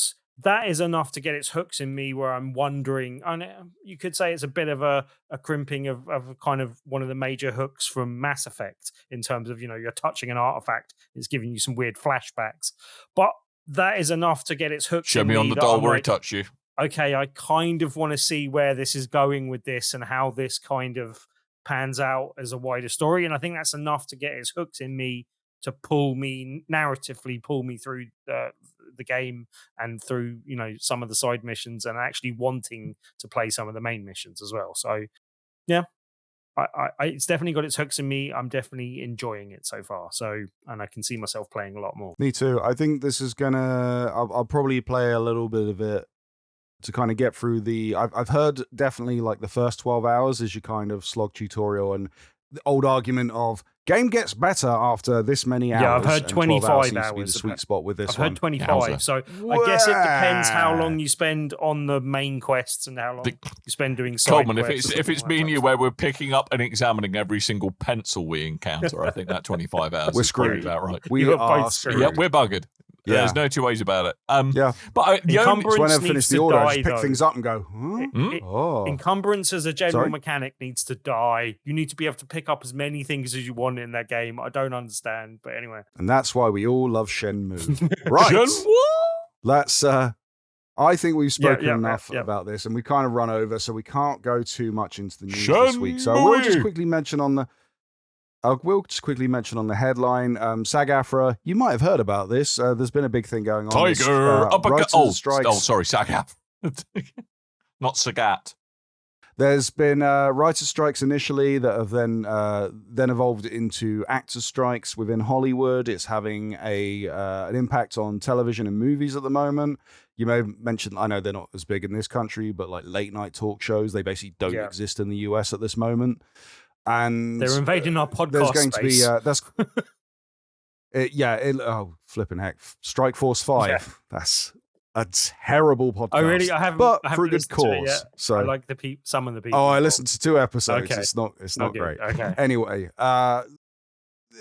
is enough to get its hooks in me where I'm wondering, and you could say it's a bit of a crimping of kind of one of the major hooks from Mass Effect in terms of, you're touching an artifact, it's giving you some weird flashbacks. But that is enough to get its hooks Show in me me on the doll where it touched you. Okay, I kind of want to see where this is going with this and how this kind of pans out as a wider story. And I think that's enough to get its hooks in me to narratively pull me through the game and through, some of the side missions and actually wanting to play some of the main missions as well. So, yeah, it's definitely got its hooks in me. I'm definitely enjoying it so far. So, and I can see myself playing a lot more. Me too. I think this is I'll probably play a little bit of it to kind of get through I've heard definitely like the first 12 hours is your kind of slog tutorial and the old argument of game gets better after this many hours. Yeah, I've heard 25 hours. Seems to be the sweet spot with this I've heard 25, Yowza. so I guess it depends how long you spend on the main quests and how long you spend doing side Coleman, quests. if it's me and you where we're picking up and examining every single pencil we encounter, I think that 25 hours We're is probably screwed. about right. We You're are both screwed. Yeah, we're buggered. Yeah. There's no two ways about it. Yeah. But the only, It's when I finish needs the to order, I die, just pick though. things up and go, huh? Oh. Encumbrance as a general Sorry? mechanic needs to die. You need to be able to pick up as many things as you want in that game. I don't understand, but anyway. And that's why we all love Shenmue. Right. Shenmue? Let's I think we've spoken enough yeah. about this and we kind of run over, so we can't go too much into the news this week. So we'll just quickly mention on the headline, SAG-AFTRA. You might have heard about this. There's been a big thing going on. Tiger uppercut. Strikes. Sorry, SAG-AFTRA. Not Sagat. There's been writer strikes initially that have then evolved into actor strikes within Hollywood. It's having an impact on television and movies at the moment. You may have mentioned, I know they're not as big in this country, but like late night talk shows, they basically don't exist in the US at this moment. And they're invading our podcast there's going space. to be flipping heck, Strike Force 5. Yeah. That's a terrible podcast. Oh, really? I haven't. but I for a haven't good listened to it cause. yet. So I like some of the people. Oh, I listened to 2 episodes. Okay. It's not great. Okay. Anyway,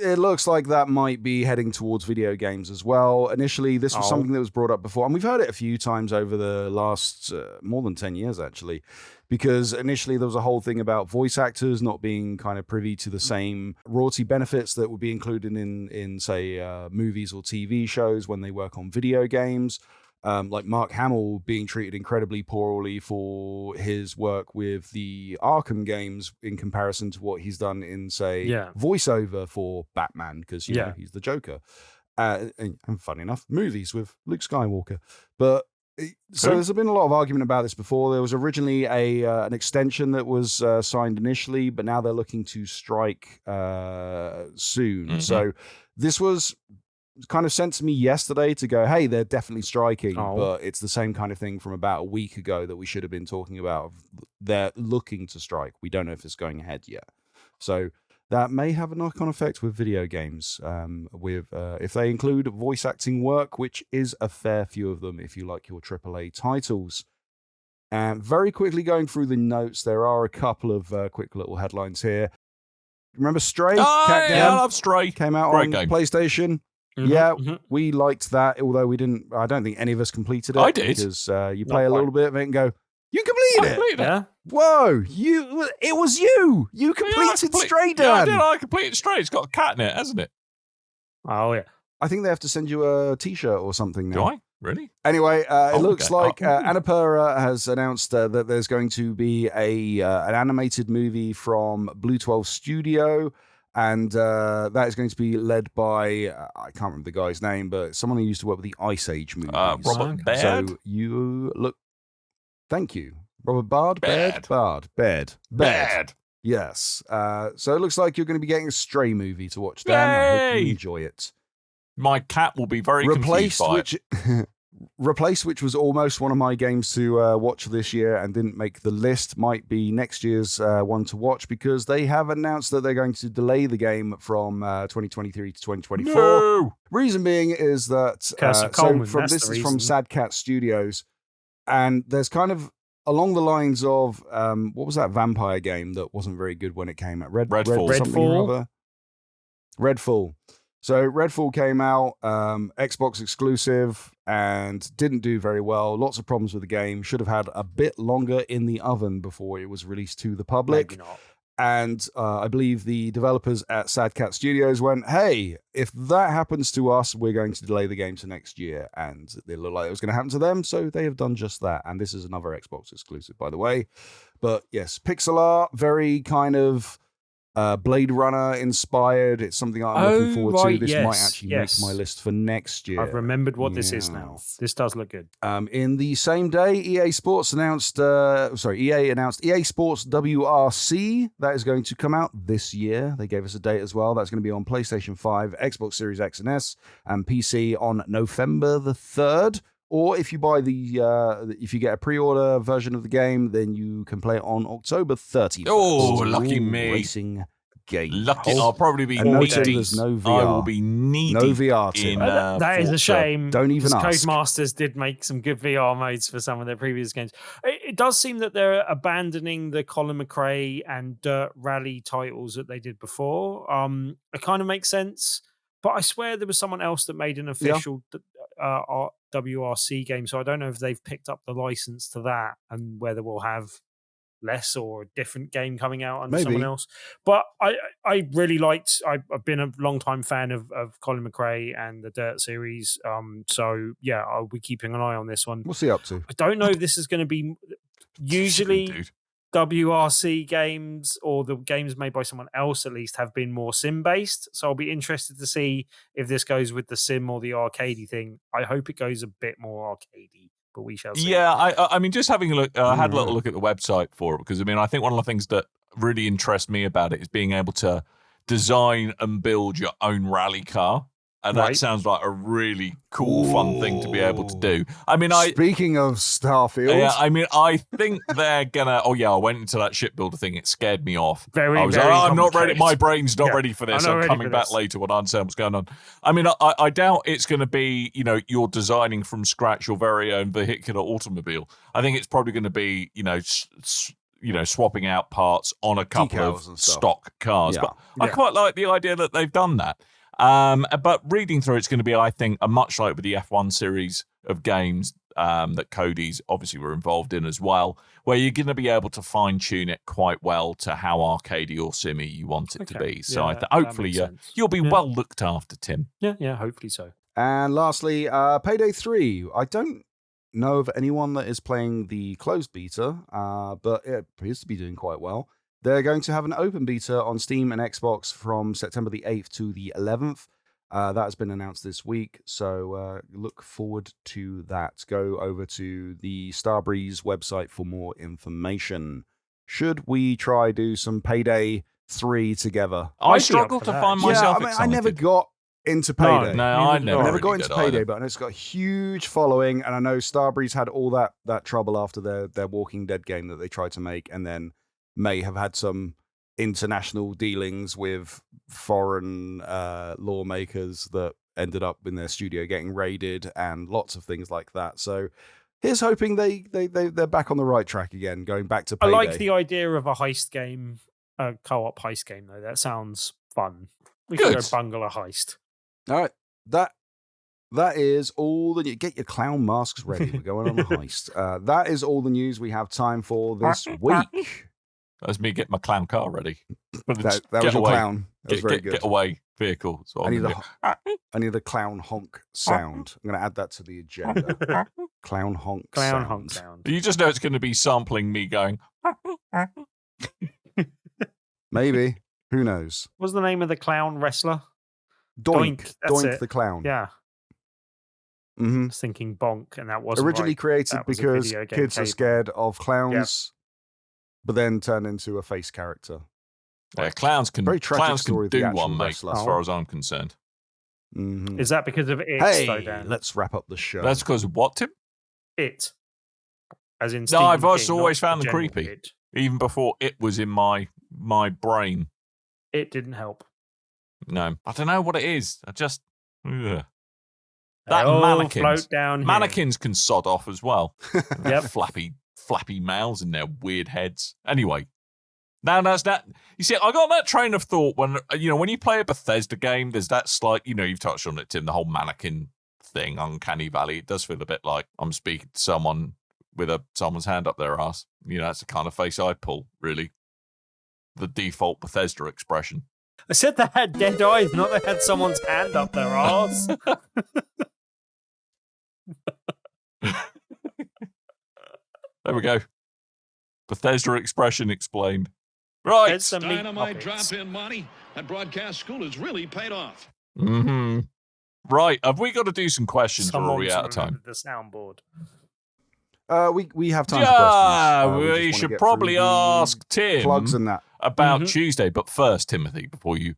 it looks like that might be heading towards video games as well. Initially, this was something that was brought up before, and we've heard it a few times over the last more than 10 years, actually, because initially there was a whole thing about voice actors not being kind of privy to the same royalty benefits that would be included in say, movies or TV shows when they work on video games. like Mark Hamill being treated incredibly poorly for his work with the Arkham games in comparison to what he's done in, say, voiceover for Batman, because, you know, he's the Joker. And funny enough, movies with Luke Skywalker. But so there's been a lot of argument about this before. There was originally an extension that was signed initially, but now they're looking to strike soon. So this was kind of sent to me yesterday to go, hey, they're definitely striking, but it's the same kind of thing from about a week ago that we should have been talking about. They're looking to strike. We don't know if it's going ahead yet. So that may have a knock-on effect with video games, if they include voice acting work, which is a fair few of them if you like your AAA titles. And very quickly going through the notes, there are a couple of quick little headlines here. Remember Stray? I love Stray. Came out on PlayStation. We liked that, although we didn't. I don't think any of us completed it. I did. Because you play a little bit of it and go, you completed it. Yeah. Whoa, it was you. You completed Stray, Dan. Yeah, I did. I completed Stray. It's got a cat in it, hasn't it? Oh, yeah. I think they have to send you a T-shirt or something now. Do I? Really? Anyway, it looks like Annapurna has announced that there's going to be an animated movie from Blue 12 Studio. And that is going to be led by, I can't remember the guy's name, but someone who used to work with the Ice Age movies. Robert Baird? So you look... Thank you. Robert Bard? Baird. Yes. So it looks like you're going to be getting a Stray movie to watch, Dan. I hope you enjoy it. My cat will be very confused by it. Replace, which was almost one of my games to watch this year and didn't make the list, might be next year's one to watch, because they have announced that they're going to delay the game from 2023 to 2024. No! Reason being is that Coleman, this is from Sad Cat Studios, and there's kind of along the lines of what was that vampire game that wasn't very good when it came out? Redfall. Redfall. So Redfall came out, Xbox exclusive, and didn't do very well. Lots of problems with the game. Should have had a bit longer in the oven before it was released to the public. Maybe not. And I believe the developers at Sad Cat Studios went, hey, if that happens to us, we're going to delay the game to next year. And it looked like it was going to happen to them, so they have done just that. And this is another Xbox exclusive, by the way. But yes, pixel art, very kind of Blade Runner inspired. It's something I'm looking forward to. This might actually make my list for next year. I've remembered what this is now. This does look good. In the same day, EA Sports announced EA Sports WRC. That is going to come out this year. They gave us a date as well. That's going to be on PlayStation 5, Xbox Series X and S, and PC on November the 3rd. Or if you buy if you get a pre-order version of the game, then you can play it on October 30th. Oh, lucky me. Racing game. Lucky. I'll probably be needy. There's no VR. I will be needy. No VR. That is a shame. Don't even ask. Codemasters did make some good VR modes for some of their previous games. It does seem that they're abandoning the Colin McRae and Dirt Rally titles that they did before. It kind of makes sense. But I swear there was someone else that made an official WRC game, so I don't know if they've picked up the license to that and whether we'll have less or a different game coming out under someone else. But I really liked. I've been a long time fan of Colin McRae and the Dirt series. So yeah, I'll be keeping an eye on this one. What's he up to? I don't know if this is going to be usually. WRC games or the games made by someone else at least have been more sim based, so I'll be interested to see if this goes with the sim or the arcadey thing. I hope it goes a bit more arcadey, but we shall see. Yeah, I mean, just having a look, I had a little look at the website for it, because I mean, I think one of the things that really interests me about it is being able to design and build your own rally car. And that sounds like a really cool, fun thing to be able to do. I mean, speaking of Starfield, yeah, I mean, I think they're gonna. Oh yeah, I went into that shipbuilder thing. It scared me off. I was like, I'm not ready. My brain's not ready for this. I'm coming back later when I understand what's going on. I mean, I doubt it's going to be, you're designing from scratch your very own vehicular automobile. I think it's probably going to be, swapping out parts on a couple of stock cars. Yeah. But I quite like the idea that they've done that. But reading through, it's going to be, I think, a much like with the F1 series of games that Cody's obviously were involved in as well, where you're going to be able to fine-tune it quite well to how arcadey or simmy you want it to be. So hopefully you'll be well looked after, Tim. Yeah, hopefully so. And lastly, Payday 3. I don't know of anyone that is playing the closed beta, but it appears to be doing quite well. They're going to have an open beta on Steam and Xbox from September the 8th to the 11th. That has been announced this week, so look forward to that. Go over to the Starbreeze website for more information. Should we try do some Payday 3 together? I struggle to find myself I excited. never got into Payday. No, I never got really into did Payday, either. but it's got a huge following, and I know Starbreeze had all that trouble after their Walking Dead game that they tried to make, and then may have had some international dealings with foreign lawmakers that ended up in their studio getting raided and lots of things like that. So here's hoping they're back on the right track again, going back to Payday. I like the idea of a heist game, a co-op heist game, though. That sounds fun. We should go bungle a heist. All right, that is all the get your clown masks ready. We're going on a heist. That is all the news we have time for this week. That was me getting my clown car ready. That was your clown. That was very good. Get away vehicle. So I need a clown honk sound. I'm going to add that to the agenda. Clown honk Clown sound. honk sound. You just know it's going to be sampling me going. Maybe. Who knows? What's the name of the clown wrestler? Doink. That's Doink it. the clown. Yeah. Mm-hmm. I was thinking bonk, and that wasn't Originally right. created That was a because video game kids are cable. scared of clowns, but then turned into a face character. Yeah, clowns can Very tragic clowns story can of the do actual one, mate, wrestler. as far as I'm concerned. Mm-hmm. Is that because of it, Hey, though, Dan? let's wrap up the show. That's because of what, Tim? It. As in No, Stephen I've always King, always not found the them general creepy. It. Even before it was in my brain. It didn't help. No, I don't know what it is. I just They that all mannequins. float down here. Mannequins can sod off as well. Yep. flappy mouths and their weird heads. Anyway, now that's that. You see, I got that train of thought when when you play a Bethesda game, there's that slight. You've touched on it, Tim. The whole mannequin thing, Uncanny Valley. It does feel a bit like I'm speaking to someone with someone's hand up their ass. That's the kind of face I pull. Really, the default Bethesda expression. I said they had dead eyes, not they had someone's hand up their arse. There we go. Bethesda expression explained. Right. It's the meat Dynamite puppets. drop in money. That broadcast school has really paid off. Mm-hmm. Right. Have we got to do some questions or are we out of time? The soundboard. We have time for questions. We just wanna should get probably through the ask Tim plugs and that. about Mhm. Tuesday. But first, Timothy, before you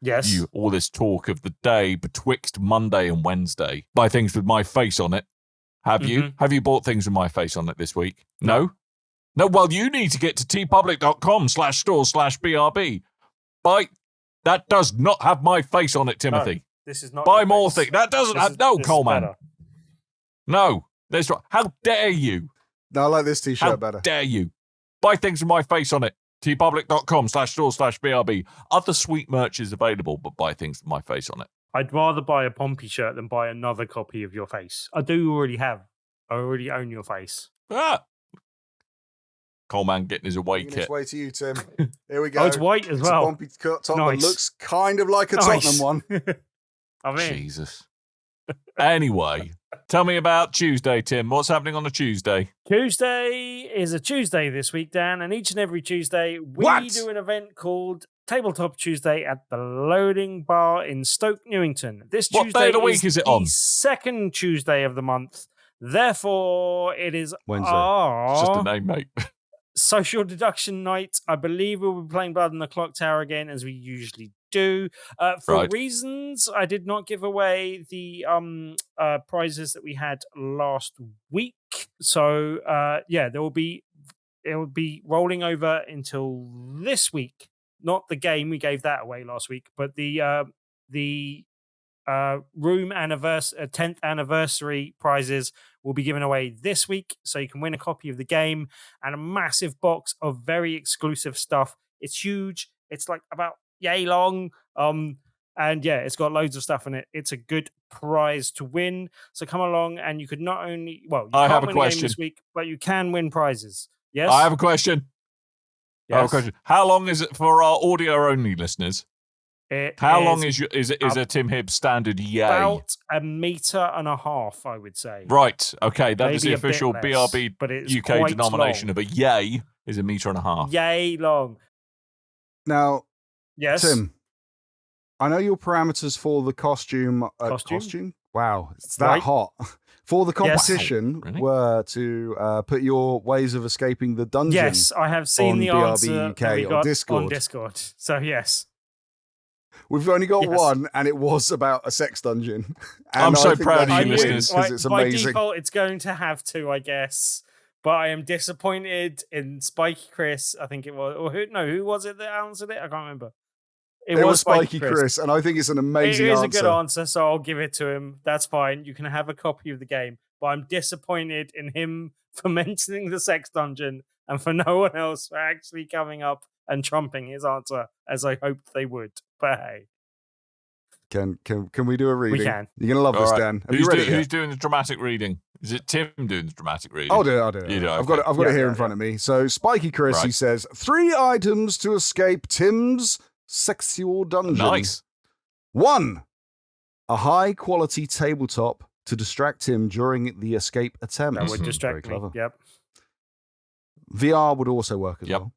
all this talk of the day betwixt Monday and Wednesday, buy things with my face on it. Have you? Have you bought things with my face on it this week? No? No, well, you need to get to tpublic.com/store/BRB. That does not have my face on it, Timothy. This is not. Buy your more face. things. That doesn't This have. is- No, this is Coleman. better. No. How dare you? No, I like this t-shirt How better. dare you? Buy things with my face on it. tpublic.com/store/BRB. Other sweet merch is available, but buy things with my face on it. I'd rather buy a Pompey shirt than buy another copy of your face. I do already have. I already own your face. Coleman getting his away Making kit. its way to you, Tim. Here we go. Oh, it's white as It's well. a bumpy top that Nice. looks kind of like a Tottenham one. I mean, Jesus. Anyway, tell me about Tuesday, Tim. What's happening on a Tuesday? Tuesday is a Tuesday this week, Dan, and each and every Tuesday we What? do an event called Tabletop Tuesday at the Loading Bar in Stoke, Newington. This What Tuesday day of the week is it on? The second Tuesday of the month. Therefore, it is Wednesday. It's just a name, mate. social deduction night. I believe we'll be playing Blood in the Clock Tower again, as we usually do. For Right. reasons, I did not give away the prizes that we had last week. So it will be rolling over until this week. Not the game, we gave that away last week, but the room 10th anniversary prizes will be given away this week, so you can win a copy of the game and a massive box of very exclusive stuff. It's huge. It's like about yay long. And it's got loads of stuff in it. It's a good prize to win. So come along, and you could not only you I can't have a win game question. this week, but you can win prizes. Yes, I have a question. I have a Yes? question. How long is it for our audio only listeners? How long is a Tim Hibbs standard yay? About 1.5 meters, I would say. Right. Okay. That is the Maybe a official bit less, BRB but it's UK quite denomination long. of a yay is 1.5 meters. Yay long. Now, Yes. Tim, I know your parameters for the costume. Costume? Wow, it's that Right. hot. For the competition Really? were to put your ways of escaping the dungeon. Yes, I have seen on the BRB answer UK that we on got Discord. on Discord. So yes. We've only got Yes. one, and it was about a sex dungeon. And I'm so I think proud that's of you, brilliant listeners. because it's By amazing. default, it's going to have to, I guess. But I am disappointed in Spiky Chris. I think it was. Or who was it that answered it? I can't remember. It was Spiky Chris, and I think it's an amazing It is answer. a good answer, so I'll give it to him. That's fine. You can have a copy of the game. But I'm disappointed in him for mentioning the sex dungeon and for no one else for actually coming up and trumping his answer as I hoped they would. But hey, Can we do a reading? we can. You're gonna love All this, right. Dan. Have you read it yet? Who's doing the dramatic reading? Is it Tim doing the dramatic reading? I'll do it. You do, I've okay. got it here in front of me. So Spiky Chris, he Right. says 3 items to escape Tim's sexual dungeon. Nice. 1, a high quality tabletop to distract him during the escape attempt. That would Very distract me. clever. Yep. VR would also work as Yep. well.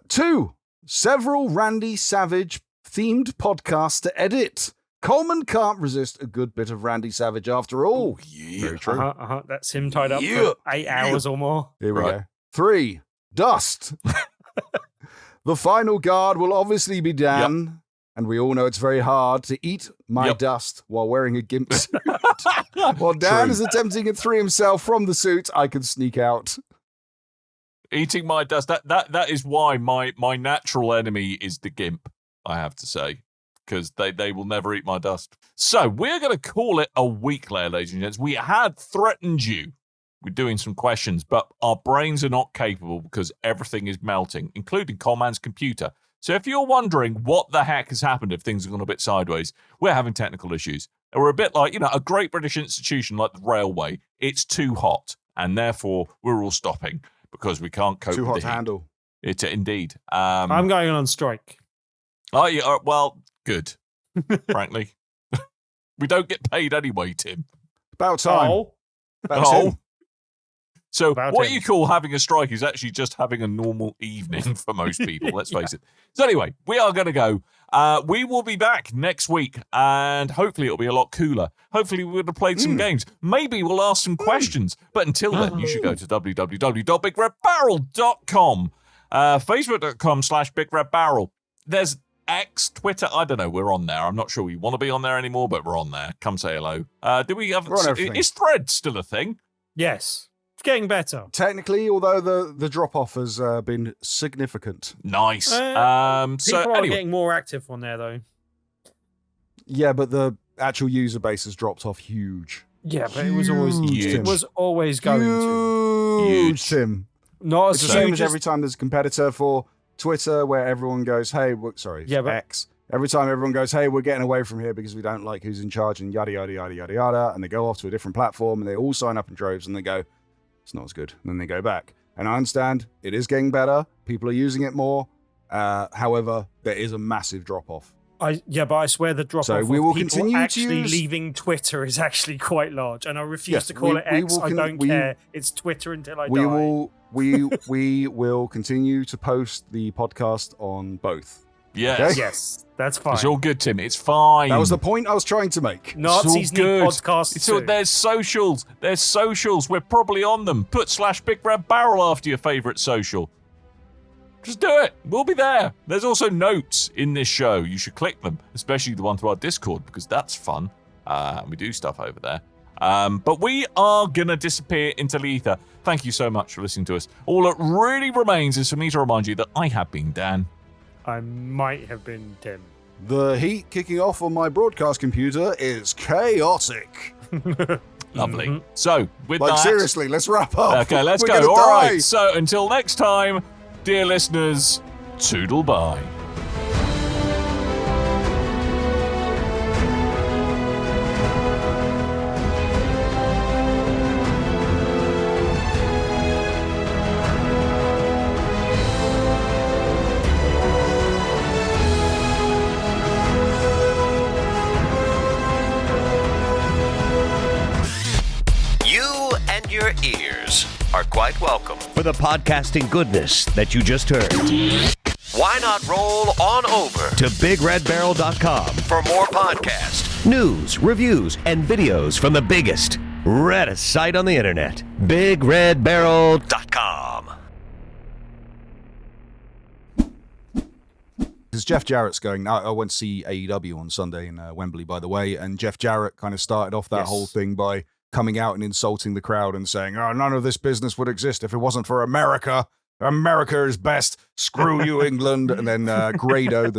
2, several Randy Savage themed podcasts to edit. Coleman can't resist a good bit of Randy Savage after all. Yeah. Very true. That's him tied up Yeah. for 8 hours or more. Here we Right. go. 3, dust. The final guard will obviously be Dan, and we all know it's very hard to eat my Yep. dust while wearing a gimp suit. While Dan True. is attempting to free himself from the suit, I can sneak out. Eating my dust. That is why my natural enemy is the gimp, I have to say, because they will never eat my dust. So we're going to call it a week there, ladies and gents. We had threatened you with doing some questions, but our brains are not capable because everything is melting, including Coleman's computer. So if you're wondering what the heck has happened if things have gone a bit sideways, we're having technical issues. We're a bit like, a great British institution like the railway. It's too hot, and therefore we're all stopping because we can't cope Too with hot the to heat. handle. It's indeed. I'm going on strike. Oh, yeah, well, good, frankly. We don't get paid anyway, Tim. About time. Oh, About Oh. Tim. So About what him. you call having a strike is actually just having a normal evening for most people, let's face it. So anyway, we are going to go. We will be back next week, and hopefully it'll be a lot cooler. Hopefully we would have played some games. Maybe we'll ask some questions. But until then, you should go to www.bigredbarrel.com, facebook.com/bigredbarrel. There's X, Twitter, I don't know, we're on there. I'm not sure we want to be on there anymore, but we're on there. Come say hello. Do we have... We're on everything. Is Thread still a thing? yes. It's getting better. Technically, although the drop-off has been significant. Nice. People So are anyway, getting more active on there, though. Yeah, but the actual user base has dropped off huge. Yeah, but it was always Huge. it was always going to. Huge, Tim. Not It's as the same huge as every time there's a competitor for Twitter where everyone goes, hey, sorry, Yeah, but- X. Every time everyone goes, hey, we're getting away from here because we don't like who's in charge and yada, yada, yada, yada, yada. And they go off to a different platform and they all sign up in droves and they go, it's not as good. And then they go back. And I understand it is getting better. People are using it more. However, there is a massive drop-off. but I swear the drop So off we of will people continue to actually use- leaving Twitter is actually quite large, and I refuse Yes, to call we- it we X. will I don't we- care. It's Twitter until I We die. we will continue to post the podcast on both. yes. Okay. Yes, that's fine. It's all good, Tim. It's fine. That was the point I was trying to make. Nazis need good. podcasts It's all, too. there's socials. There's socials. We're probably on them. Put /Big Red Barrel after your favourite social. Just do it. We'll be there. There's also notes in this show. You should click them, especially the one to our Discord, because that's fun. We do stuff over there. But we are going to disappear into the ether. Thank you so much for listening to us. All that really remains is for me to remind you that I have been Dan. I might have been Tim. The heat kicking off on my broadcast computer is chaotic. Lovely. Mhm. So, with Like, that... seriously, let's wrap up. Okay, let's We're go. gonna All die. right. So until next time, dear listeners, toodle bye. ears are quite welcome. For the podcasting goodness that you just heard, Why not roll on over to BigRedBarrel.com for more podcasts? news, reviews, and videos from the biggest, reddest site on the internet, BigRedBarrel.com. Because Jeff Jarrett's going. Now, I went to see AEW on Sunday in Wembley, by the way, and Jeff Jarrett kind of started off that whole thing by coming out and insulting the crowd and saying, "Oh, none of this business would exist if it wasn't for America. America is best. Screw you, England." And then Grado, the